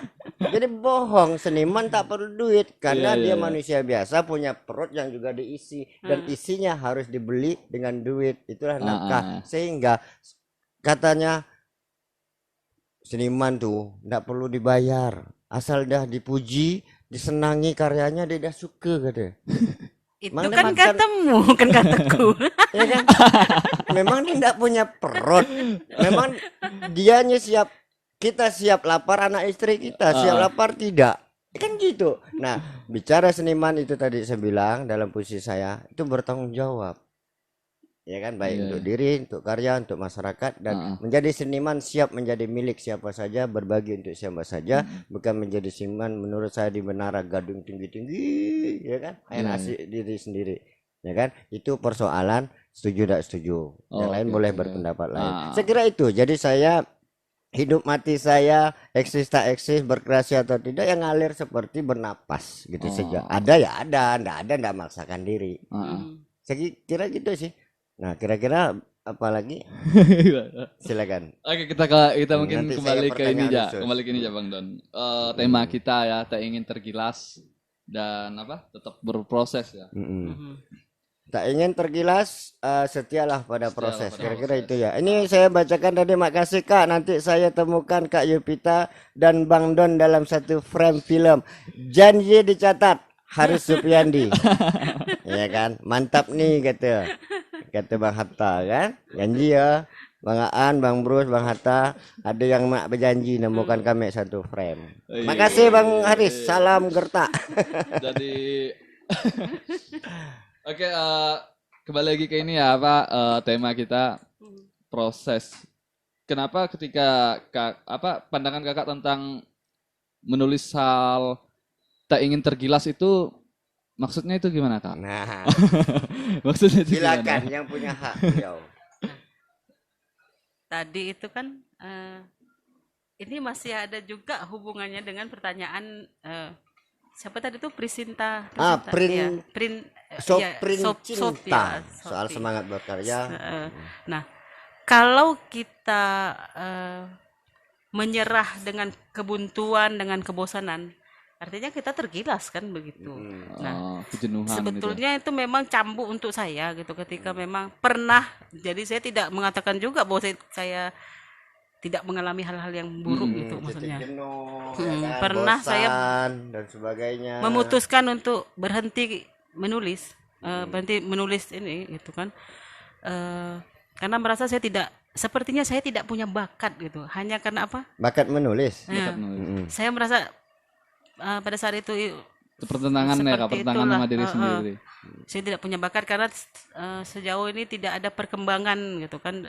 Jadi bohong, seniman tak perlu duit karena Iya, dia iya. manusia biasa, punya perut yang juga diisi dan isinya harus dibeli dengan duit. Itulah nafkah. Sehingga katanya seniman tuh tidak perlu dibayar, asal dah dipuji, disenangi karyanya dia dah suka katanya. Itu Mana kan makan- katamu, kan kataku. Ya kan? Memang dia tidak punya perut. Memang dianya siap, kita siap lapar, anak istri kita siap lapar tidak. Kan gitu. Nah, bicara seniman itu tadi saya bilang dalam puisi saya itu bertanggung jawab. Ya kan, baik Iya, untuk diri, untuk karya, untuk masyarakat, dan menjadi seniman siap menjadi milik siapa saja, berbagi untuk siapa saja, bukan menjadi seniman menurut saya di menara gadung tinggi-tinggi, ya kan, kayak asik diri sendiri, ya kan, itu persoalan setuju tidak setuju, yang lain boleh berpendapat lain. Saya kira itu, jadi saya hidup mati saya, eksis tak eksis, berkreasi atau tidak, yang ngalir seperti bernapas gitu saja. Ada ya ada, ndak maksakan diri. Saya kira gitu sih. Nah, kira-kira apa lagi? Silakan. Oke, kita mungkin Nanti kembali saya ke ini pertanyaan ya, khusus. kembali ke ini ya Bang Don. Tema kita ya, tak ingin tergilas dan apa? Tetap berproses ya. Tak ingin tergilas, setialah pada proses. pada Kira-kira itu ya. Ini saya bacakan tadi, makasih Kak. Nanti saya temukan Kak Yupita dan Bang Don dalam satu frame film. Janji dicatat, Haris Supyandi. Ya kan, mantap nih kata Bang Hatta kan. Janji ya, Bang Aan, Bang Bruce, Bang Hatta, ada yang nak berjanji nemukan kami satu frame. Makasih Bang Haris, salam gertak. Jadi Oke, kembali lagi ke ini ya, tema kita proses. Kenapa ketika pandangan kakak tentang menulis hal tak ingin tergilas itu, maksudnya itu gimana Kak? Nah, Maksudnya itu silakan gimana? yang punya hak beliau. Tadi itu kan ini masih ada juga hubungannya dengan pertanyaan siapa tadi tuh Prisinta, Prin Sop cinta, ya, soal Sophie. semangat berkarya. Nah, kalau kita menyerah dengan kebuntuan, dengan kebosanan, artinya kita tergilas kan begitu. Nah, Kejenuhan sebetulnya itu memang cambuk untuk saya gitu ketika memang pernah. Jadi saya tidak mengatakan juga bahwa saya tidak mengalami hal-hal yang buruk gitu maksudnya. Jenuh, Pernah bosan, saya dan sebagainya. memutuskan untuk berhenti menulis, berhenti menulis ini gitu kan. Karena merasa sepertinya saya tidak punya bakat gitu. Hanya karena apa? Bakat menulis. Saya merasa pada saat itu pertentangan ya Kak, pertentangan sama diri sendiri. Saya tidak punya bakat karena sejauh ini tidak ada perkembangan gitu kan.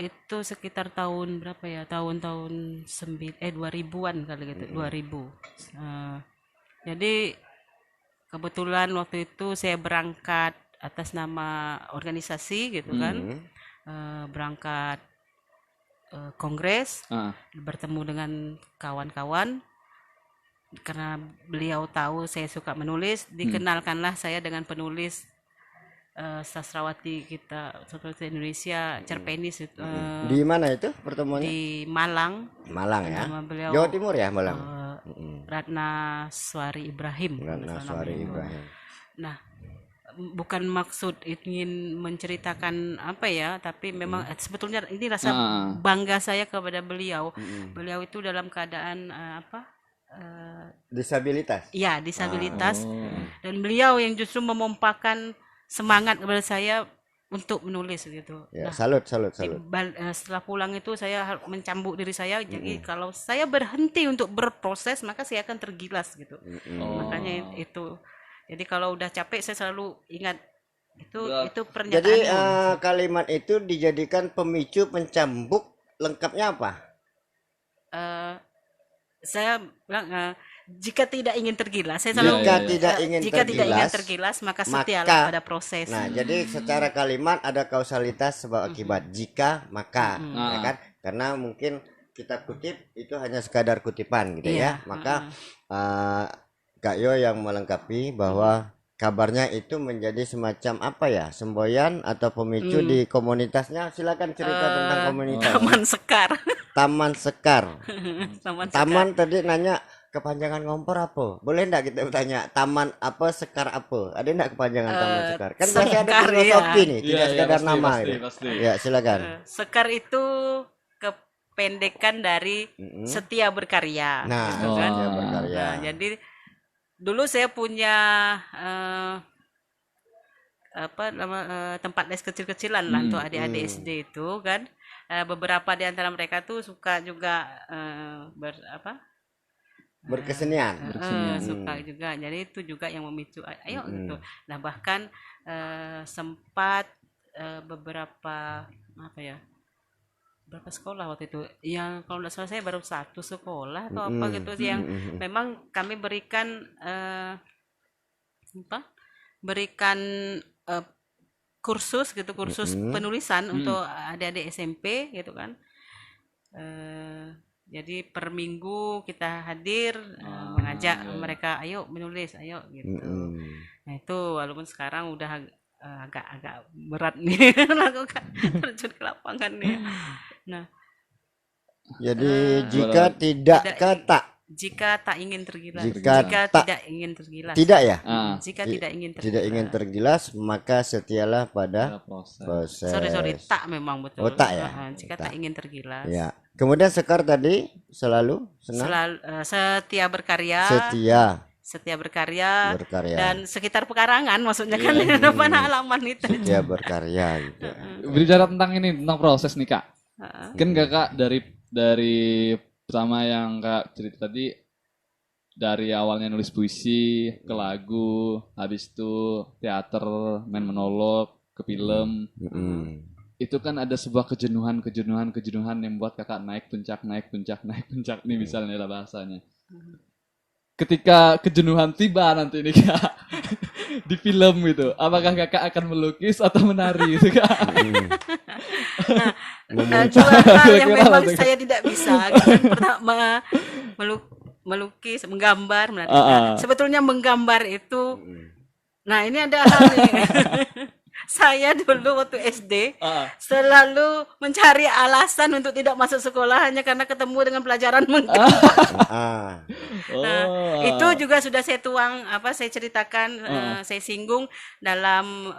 Itu sekitar tahun berapa ya? Tahun-tahun 2000-an kali gitu, 2000. Jadi kebetulan waktu itu saya berangkat atas nama organisasi gitu kan. Berangkat kongres, bertemu dengan kawan-kawan. Karena beliau tahu saya suka menulis, dikenalkanlah saya dengan penulis sastrawati kita, sastrawati Indonesia, Cerpenis itu. Di mana itu pertemuannya? Di Malang. Malang ya. Nama beliau Jawa Timur ya, Malang. Ratna Swari Ibrahim. Ratna Swari Ibrahim. Nah, bukan maksud ingin menceritakan apa ya, tapi memang sebetulnya ini rasa bangga saya kepada beliau. Beliau itu dalam keadaan disabilitas. Iya, disabilitas. Dan beliau yang justru memompakan semangat kepada saya untuk menulis gitu. Ya, salut. Setelah pulang itu saya mencambuk diri saya. Jadi kalau saya berhenti untuk berproses, maka saya akan tergilas gitu. Makanya itu. Jadi kalau udah capek saya selalu ingat itu pernyataan. Jadi kalimat itu dijadikan pemicu pencambuk lengkapnya apa? Eh, saya bilang jika tidak ingin tergilas, saya Iya, selalu iya, Jika iya. tidak ingin jika tidak ingin tergilas, tergilas maka maka- setialah pada proses. nah jadi secara kalimat ada kausalitas sebab akibat. Jika maka, ya Ah. kan? Karena mungkin kita kutip itu hanya sekadar kutipan gitu ya. Iya, Maka Kak Yo yang melengkapi bahwa kabarnya itu menjadi semacam apa ya, semboyan atau pemicu di komunitasnya. Silakan cerita tentang komunitas. Taman Sekar. Taman Sekar. Taman Sekar. Taman tadi nanya kepanjangan ngompor apa? Boleh enggak kita bertanya taman apa, sekar apa? Ada enggak kepanjangan taman sekar? Kan biasanya ada sekar, filosofi iya. nih, tidak sekadar nama gitu. pasti. Ya, silakan. Sekar itu kependekan dari setia berkarya. Nah, gitu kan. dia berkarya. Nah, jadi dulu saya punya tempat les kecil-kecilan lah untuk adik-adik SD itu kan. Beberapa di antara mereka tuh suka juga Berkesenian. suka juga. Jadi itu juga yang memicu ayo gitu. Nah, bahkan sempat beberapa berapa sekolah waktu itu yang kalau tidak salah saya baru satu sekolah atau apa gitu yang memang kami berikan kursus gitu, kursus penulisan untuk adik-adik SMP gitu kan. Jadi per minggu kita hadir mengajak mereka ayo menulis ayo gitu. Nah itu walaupun sekarang udah agak berat nih lakukan terjun ke lapangan nih. Nah Jadi jika tidak kata jika tak ingin tergilas, Jika tak- tidak ingin tergilas, tidak ya, jika tidak ingin tergilas, tidak ingin tergilas maka setialah pada Ada proses. proses. sorry tak memang betul. Oh, tak ya? Jika Tak. tak ingin tergilas, Ya. Kemudian sekar tadi selalu senang, selalu setia berkarya, setia berkarya berkarya, dan sekitar pekarangan maksudnya kan di depan halaman itu. setia berkarya gitu. Berbicara tentang ini, tentang proses nih Kak. Heeh. Kan Kakak dari pertama yang Kak cerita tadi, dari awalnya nulis puisi ke lagu, habis itu teater, main monolog, ke film. Itu kan ada sebuah kejenuhan yang membuat Kakak naik puncak nih misalnya lah bahasanya. Ketika kejenuhan tiba nanti nih Kak di film gitu, apakah Kakak akan melukis atau menari gitu Kak? Dua hal yang Kira-kira memang apa tuh? saya tidak bisa. Kan pertama melukis, menggambar, menari. Nah, sebetulnya menggambar itu, nah ini ada hal nih. Saya dulu waktu SD selalu mencari alasan untuk tidak masuk sekolah hanya karena ketemu dengan pelajaran menggambar. Itu juga sudah saya tuang, saya ceritakan, saya singgung dalam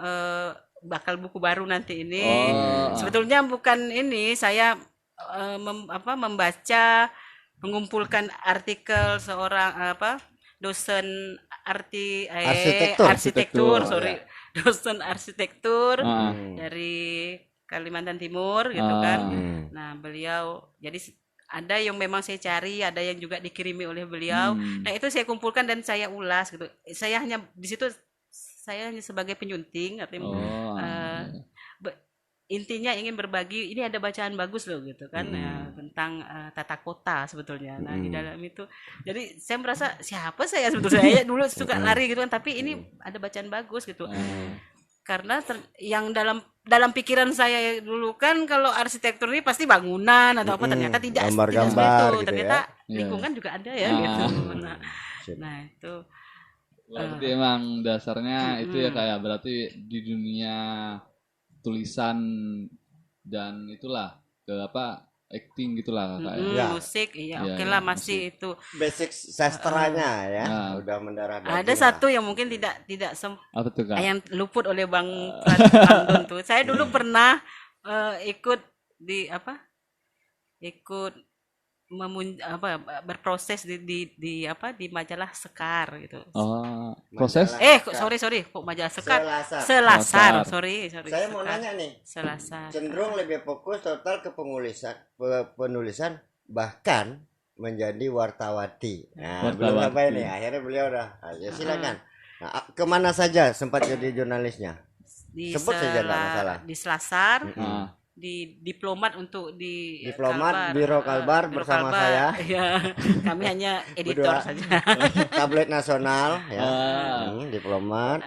bakal buku baru nanti ini. Sebetulnya bukan ini, saya membaca, mengumpulkan artikel seorang dosen arsitektur, dosen arsitektur dari Kalimantan Timur gitu kan. Nah, beliau jadi ada yang memang saya cari, ada yang juga dikirimi oleh beliau. Nah, itu saya kumpulkan dan saya ulas gitu. Saya hanya di situ saya hanya sebagai penyunting, artinya intinya ingin berbagi. Ini ada bacaan bagus loh gitu kan, tentang tata kota sebetulnya. Nah, di dalam itu jadi saya merasa siapa saya sebetulnya, saya dulu suka lari gitu kan, tapi ini ada bacaan bagus gitu. Karena yang dalam pikiran saya dulu kan kalau arsitektur ini pasti bangunan atau apa, ternyata tidak seperti Gambar-gambar itu. gitu Ternyata ya. lingkungan juga ada ya gitu. Nah, itu Berarti emang dasarnya itu ya kayak berarti di dunia tulisan dan itulah ke acting gitulah Kak ya. Ya. musik iya, Iya, oke iya, lah masih itu. Basic sastranya ya, udah mendarah daging Ada lah. satu yang mungkin tidak Apa tuh Kak? yang luput oleh Bang Pradon tuh. Saya dulu pernah ikut di ikut berproses di majalah Sekar gitu. Proses? Sorry, kok majalah Sekar? Selasar. Selasar. Selasar. Sorry. Saya mau Sekar. nanya nih, Selasar. cenderung lebih fokus total ke penulisan bahkan menjadi wartawati. Nah, belum Wartawati. sampai nih, akhirnya beliau udah, ya silakan. Nah, kemana saja sempat jadi jurnalisnya? Di Sebut saja, nggak masalah. Di Selasar, diplomat untuk di Diplomat Biro Kalbar Biro bersama Kalbar. saya. Ya, kami hanya editor Berdua. saja. Tablet nasional ya. Diplomat.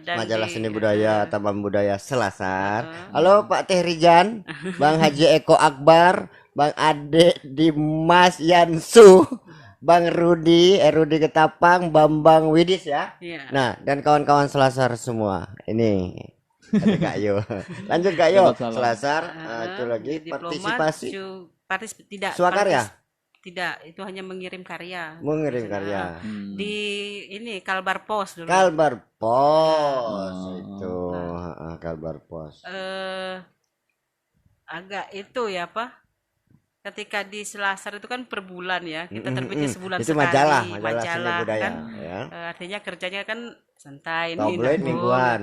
Dan Majalah di- Seni Budaya Taman Budaya Selasar. Halo Pak Teh Rijan, Bang Haji Eko Akbar, Bang Ade Dimas Yansu, Bang Rudi Ketapang, Bambang Widis ya. Iya. Nah, dan kawan-kawan Selasar semua. Ini ada Kak Yo. Lanjut Kak Yo. Selamat malam. Selasar itu Eh, lagi di diplomat, partisipasi tidak swakarya, tidak, itu hanya mengirim karya. mengirim Nah, karya. di ini Kalbar Pos dulu. Kalbar Pos Oh. itu, Kalbar Pos. Agak itu ya apa? Ketika di Selasar itu kan per bulan ya, kita terbitnya sebulan Itu sekali. majalah Seni Budaya kan, ya. artinya kerjanya kan santai nih, Tabloid nabung. mingguan.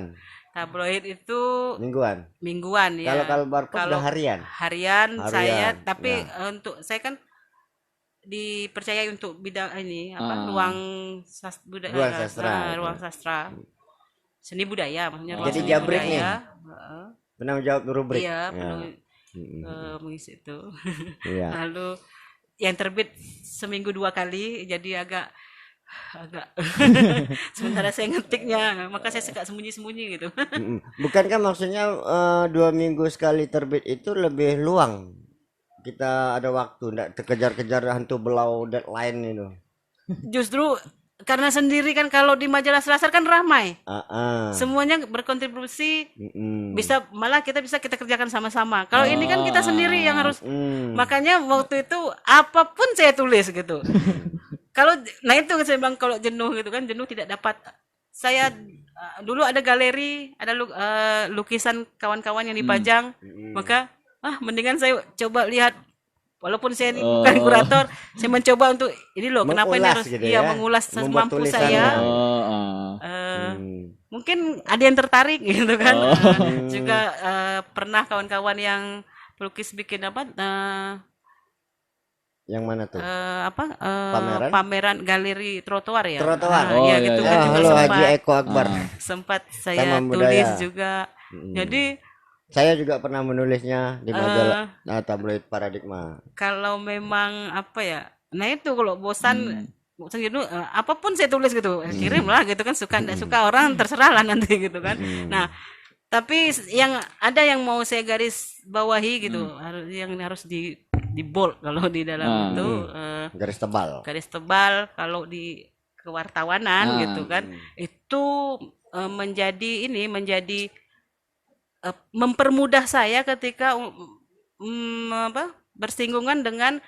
Tabloid itu Mingguan. mingguan ya. Kalau Kalbar Pos Kalau udah harian. harian saya, Harian, tapi ya. untuk saya kan dipercayai untuk bidang ini apa, Ah. Ruang sastra. ruang sastra. Seni budaya maksudnya ruang Jadi seni jabrik nih. budaya. Penanggung jawab rubrik. Iya, Ya. penuh Mm-mm. mengisi itu. Iya. Lalu yang terbit seminggu 2 kali, jadi agak sementara saya ngetiknya, maka saya suka sembunyi-sembunyi gitu. Mm-mm. Bukankah maksudnya 2 minggu sekali terbit itu lebih luang? Kita ada waktu, ndak terkejar-kejar hantu belau deadline itu. Justru karena sendiri kan, kalau di majalah Selasar kan ramai, Ah. semuanya berkontribusi, Mm-mm. bisa malah kita kerjakan sama-sama. Kalau ini kan kita sendiri yang harus, Mm. makanya waktu itu apapun saya tulis gitu. Kalau nah itu saya bilang, kalau jenuh gitu kan, jenuh tidak dapat. Saya dulu ada galeri, ada lukisan kawan-kawan yang dipajang, maka mendingan saya coba lihat, walaupun saya ini bukan kurator, saya mencoba untuk ini loh, kenapa ini Mengulas harus gitu iya, ya, mengulas membuat semampu tulisan saya. ya. Mungkin ada yang tertarik gitu kan. Juga pernah kawan-kawan yang pelukis bikin apa, Yang mana tuh? pameran? Pameran? Galeri trotoar ya. Trotoar. Oh, Iya iya, gitu iya. kan, Ya, juga halo Haji sempat Eko Akbar. sempat saya Taman tulis Budaya. juga. Jadi Saya juga pernah menulisnya di majalah tabloid Paradigma. kalau memang apa ya, nah itu kalau bosan gitu, apapun saya tulis gitu, kirim lah gitu kan, suka tidak suka orang terserah lah nanti gitu kan. Nah, tapi yang ada yang mau saya garis bawahi gitu, yang harus di bold kalau di dalam itu, Garis tebal. garis tebal kalau di kewartawanan gitu kan, itu menjadi mempermudah saya ketika bersinggungan dengan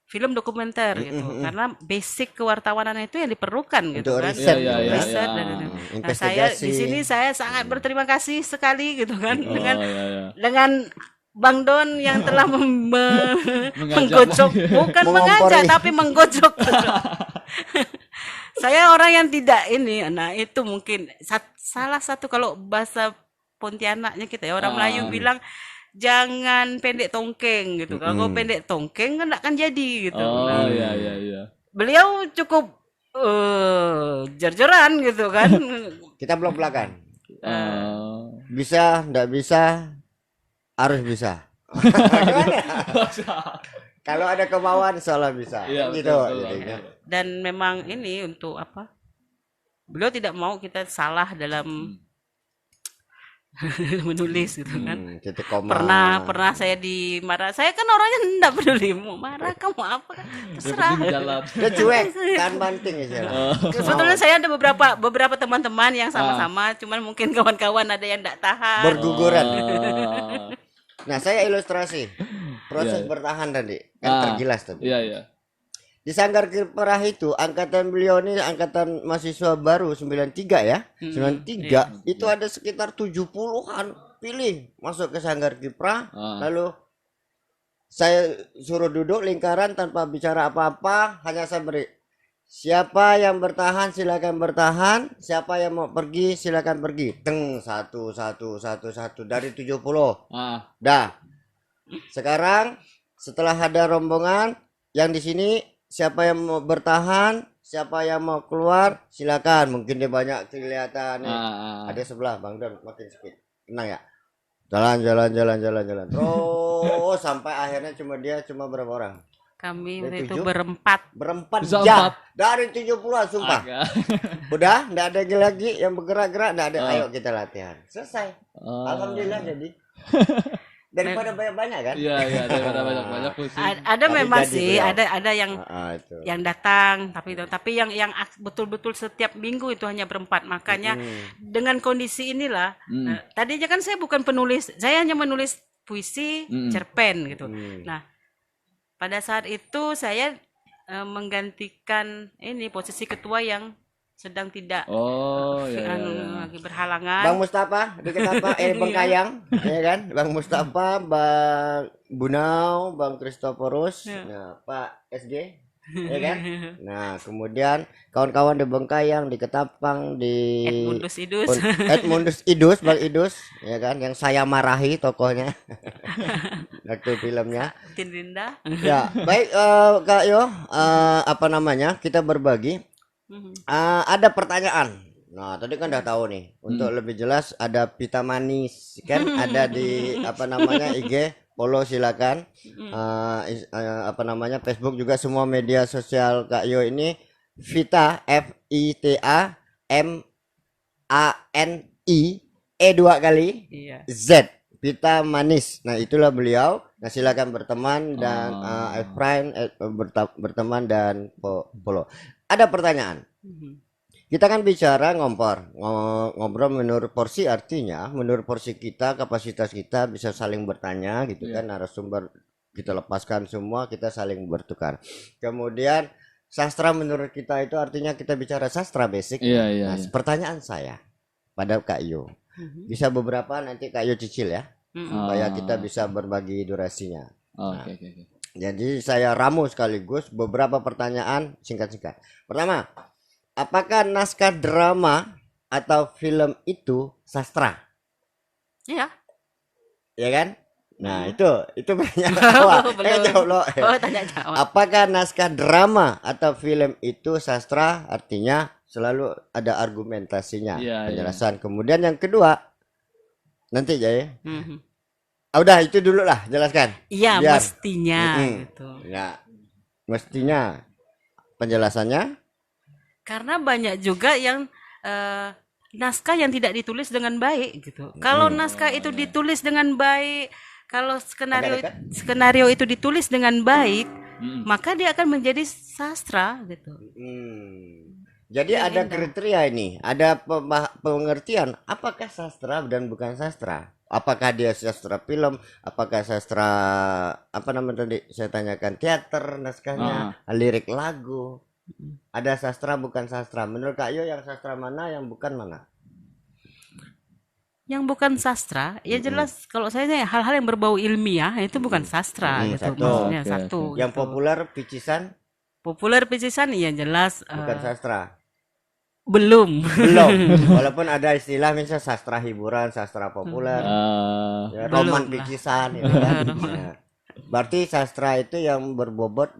film dokumenter gitu, karena basic kewartawanan itu yang diperlukan gitu Untuk kan. riset, Iya, iya, Riset iya. dan nah, saya Investigasi. di sini saya sangat berterima kasih sekali gitu kan, Oh, dengan iya, iya. dengan Bang Don yang telah menggojok, bukan Mengompori. mengajak tapi menggojok. Saya orang yang tidak ini, nah itu mungkin salah satu, kalau bahasa Pontianaknya kita ya, orang Melayu bilang jangan pendek tongkeng gitu. Kalau pendek tongkeng kan nggak akan jadi gitu. Oh, Nah, iya, iya, iya. beliau cukup jer-jeran gitu kan. Kita belak-belakan. Oh. Bisa, ndak bisa, harus bisa. Gimana? Kalau ada kemauan, insyaallah bisa. Iya, Gitu. betul, jadinya. Dan memang ini untuk apa? Beliau tidak mau kita salah dalam menulis gitu kan. Titik koma. Pernah saya dimarah. Saya kan orangnya enggak peduli, mau marah kamu apa kan, terserah. Yang penting jalan. Dia cuek, kan banting istilah. Sebetulnya saya ada beberapa teman-teman yang sama-sama, cuman mungkin kawan-kawan ada yang enggak tahan. Berguguran. Ah. Nah, saya ilustrasi proses Iya. bertahan tadi, kan Ah. tergilas tadi. Iya, iya. Di Sanggar Kiprah itu angkatan beliau ini angkatan mahasiswa baru 93 ya. 93 itu ada sekitar 70-an pilih masuk ke Sanggar Kiprah. Lalu saya suruh duduk lingkaran tanpa bicara apa-apa, hanya saya beri siapa yang bertahan silakan bertahan, siapa yang mau pergi silakan pergi. Teng satu dari 70. Dah. Sekarang setelah ada rombongan yang di sini, siapa yang mau bertahan, siapa yang mau keluar, silakan. Mungkin dia banyak kelihatan nih. Ada sebelah Bang Don, makin sedikit. Tenang ya. jalan. Terus sampai akhirnya cuma berapa orang? Kami Dari waktu itu 7? berempat. Berempat Bisa ya. 4. Dari 70-an sumpah. Agak. Udah, enggak ada lagi yang bergerak-gerak, enggak ada. Oh. Ayo kita latihan. Selesai. Oh. Alhamdulillah jadi. Daripada banyak-banyak kan? Iya, daripada banyak pusing. Ada Tapi memang jadi sih, beliau. ada Itu. yang datang, tapi yang betul-betul setiap minggu itu hanya berempat. Makanya dengan kondisi inilah, tadinya kan saya bukan penulis, saya hanya menulis puisi, cerpen gitu. Nah, pada saat itu saya menggantikan ini posisi ketua yang sedang tidak Oh, ya. lagi berhalangan. Bang Mustafa, deket apa? Bang Kayang, ya kan? Bang Mustafa, Bang Bunau, Bang Kristoporus, nah, Pak SG, ya kan? Nah, kemudian kawan-kawan di Bengkayang, di Ketapang, di Edmundus Idus. Edmundus Idus, Bang Idus, ya kan? Yang saya marahi tokohnya waktu filmnya. Tinrinda. Ya, baik Kak Yo, apa namanya? Kita berbagi. Ada pertanyaan. Nah, tadi kan udah tahu nih. Untuk lebih jelas ada Pita Manis kan ada di apa namanya IG, follow silakan. Apa namanya Facebook juga semua media sosial Kak Yo ini Vita Vita Mani E2 kali Iya. Z Pita Manis. Nah, itulah beliau. Nah, silakan berteman dan friend berteman dan follow. Ada pertanyaan. Kita kan bicara ngobrol menurut porsi, artinya menurut porsi kita, kapasitas kita bisa saling bertanya gitu kan, narasumber kita lepaskan semua, kita saling bertukar. Kemudian sastra menurut kita itu artinya kita bicara sastra basic. Nah, pertanyaan saya pada Kak Yo, bisa beberapa nanti Kak Yo cicil ya, supaya kita bisa berbagi durasinya. Oke. Jadi saya ramu sekaligus beberapa pertanyaan singkat-singkat. Pertama, apakah naskah drama atau film itu sastra? Iya. Ya kan? Nah, itu pertanyaan awal. Tanya jawab. Apakah naskah drama atau film itu sastra? Artinya selalu ada argumentasinya, penjelasan. Kemudian yang kedua, nanti aja ya. Udah itu dulu lah, jelaskan. Iya, mestinya gitu. Ya, mestinya penjelasannya. Karena banyak juga yang naskah yang tidak ditulis dengan baik gitu. Kalau naskah itu ditulis dengan baik, kalau skenario itu ditulis dengan baik, maka dia akan menjadi sastra gitu. Jadi ada kriteria ini, ada pengertian apakah sastra dan bukan sastra. Apakah dia sastra film, apakah sastra apa namanya tadi saya tanyakan, teater naskahnya, lirik lagu. Ada sastra bukan sastra. Menurut Kak Yo yang sastra mana, yang bukan mana? Yang bukan sastra, ya jelas kalau saya hal-hal yang berbau ilmiah itu bukan sastra gitu. Maksudnya satu. Yang gitu. Populer picisan ya jelas bukan sastra. Belum. Walaupun ada istilah misalnya sastra hiburan, sastra populer, roman picisan gitu kan. Berarti sastra itu yang berbobot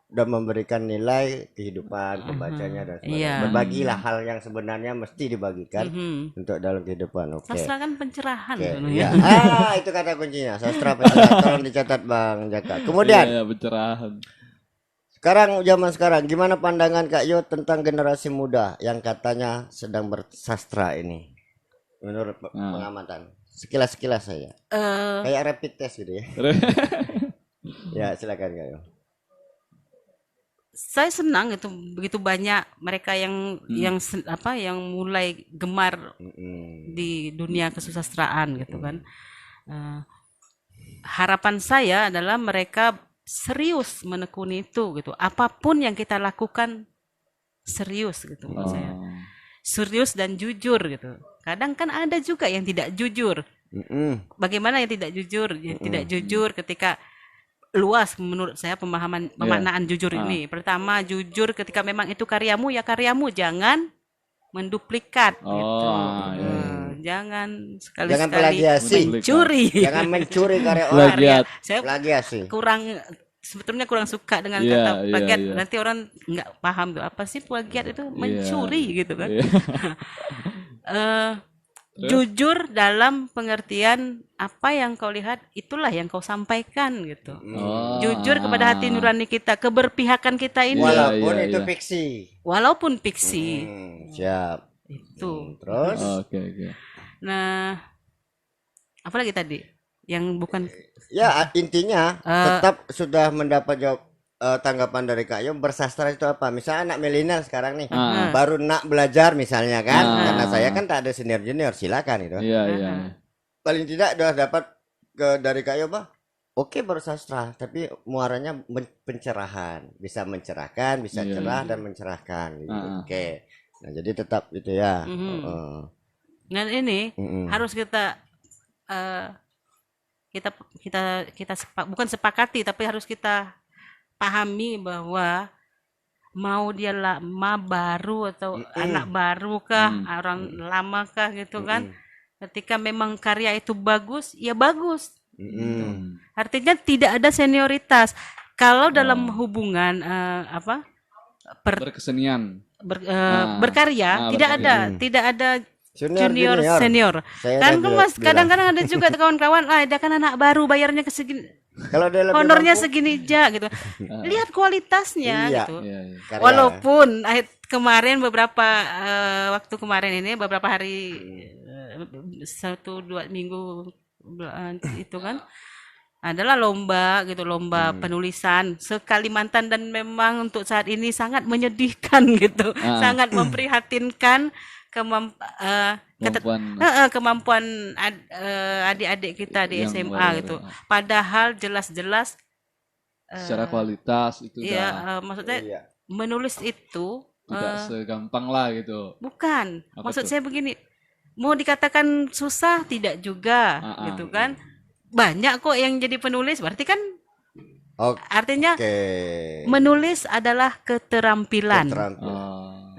dan memberikan nilai kehidupan pembacanya dan sebagainya. Berbagilah hal yang sebenarnya mesti dibagikan untuk dalam kehidupan. Sastra kan pencerahan. Ya. Itu kata kuncinya, sastra pencerahan. Tolong dicatat Bang Jaka. Kemudian pencerahan. Zaman sekarang gimana pandangan Kak Yo tentang generasi muda yang katanya sedang bersastra ini? Menurut pengamatan sekilas saya. Kayak rapid test gitu ya. Ya, silakan Kak Yo. Saya senang itu begitu banyak mereka yang mulai gemar di dunia kesusastraan gitu kan. Harapan saya adalah mereka serius menekuni itu gitu. Apapun yang kita lakukan serius gitu menurut saya. Serius dan jujur gitu. Kadang kan ada juga yang tidak jujur. Bagaimana yang tidak jujur? Tidak jujur ketika luas menurut saya pemaknaan jujur ini. Pertama, jujur ketika memang itu karyamu, ya karyamu, jangan menduplikat gitu. Jangan sekali-sekali mencuri. Jangan mencuri karya orang. Saya plagiasi. Sebetulnya kurang suka dengan kata plagiat. Nanti orang nggak paham tuh apa sih plagiat itu, mencuri gitu kan. jujur dalam pengertian apa yang kau lihat itulah yang kau sampaikan gitu. Oh. Jujur kepada hati nurani kita, keberpihakan kita ini Walaupun iya, itu iya. fiksi. walaupun fiksi. Siap. Itu. Terus Oke, oke. Nah, apalagi tadi yang bukan ya intinya tetap sudah mendapat jawab tanggapan dari Kak Yo. Bersastra itu apa? Misalnya anak milenial sekarang nih baru nak belajar misalnya kan, karena saya kan tak ada senior junior, silakan itu. Iya, iya. Paling tidak udah dapat dari Kak Yo, oke bersastra, tapi muaranya pencerahan, bisa mencerahkan, bisa Iya, cerah iya. dan mencerahkan. Gitu. Oke. Nah jadi tetap itu ya. dan ini harus kita bukan sepakati tapi harus kita pahami bahwa mau dia lama baru atau anak baru kah, orang lama kah gitu kan. Ketika memang karya itu bagus, ya bagus. Artinya tidak ada senioritas. Kalau dalam hubungan Berkesenian. berkarya tidak ada junior senior. Saya Kan udah Mas bilang. kadang-kadang ada juga kawan-kawan, dia kan anak baru bayarnya ke segini. Kalau dia lebih Honornya mampu, segini aja gitu. Lihat kualitasnya Iya. gitu. Iya, iya. karya. Walaupun kemarin waktu kemarin ini beberapa hari 1-2 minggu itu kan adalah lomba gitu, lomba penulisan se-Kalimantan dan memang untuk saat ini sangat menyedihkan gitu. Sangat memprihatinkan kemampuan adik-adik kita di Yang SMA baru-baru. gitu. Padahal jelas-jelas Secara kualitas itu udah maksudnya Iya. menulis itu tidak segampang lah gitu. bukan. Apa Maksud tuh? saya begini, mau dikatakan susah tidak juga gitu kan. Banyak kok yang jadi penulis, berarti kan Oke. artinya menulis adalah keterampilan.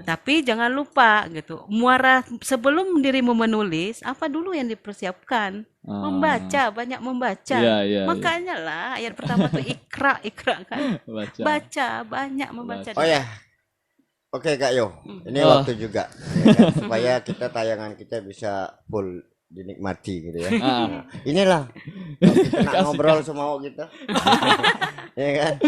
Tapi jangan lupa gitu, muara sebelum dirimu menulis, apa dulu yang dipersiapkan? Membaca, banyak membaca. Iya, Makanya lah ayat pertama tuh ikra kan. Baca, banyak membaca. Oh ya. Oke Kak Yo, ini waktu juga ya kan? Supaya kita tayangan kita bisa full dinikmati gitu ya. Nah, inilah kita nak ngobrol semau kita. Ya kan?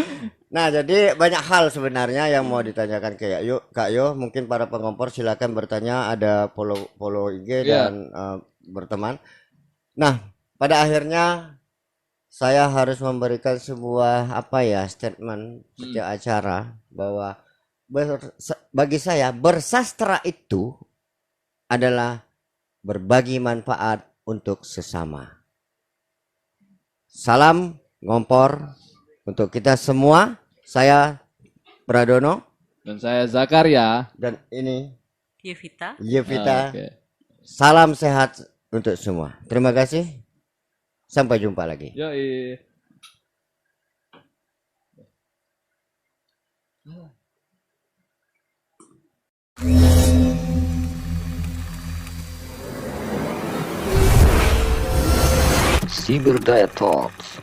Nah, jadi banyak hal sebenarnya yang mau ditanyakan ke Kak Yo. Mungkin para pengompor silakan bertanya, ada follow IG dan berteman. Nah, pada akhirnya saya harus memberikan sebuah statement setiap acara bahwa bagi saya bersastra itu adalah berbagi manfaat untuk sesama. Salam ngompor untuk kita semua. Saya Pradono Dan saya Zakaria. dan ini Yevita. Oke. Salam sehat untuk semua. Terima kasih. Sampai jumpa lagi. Yoi. Cyber Diet Talks.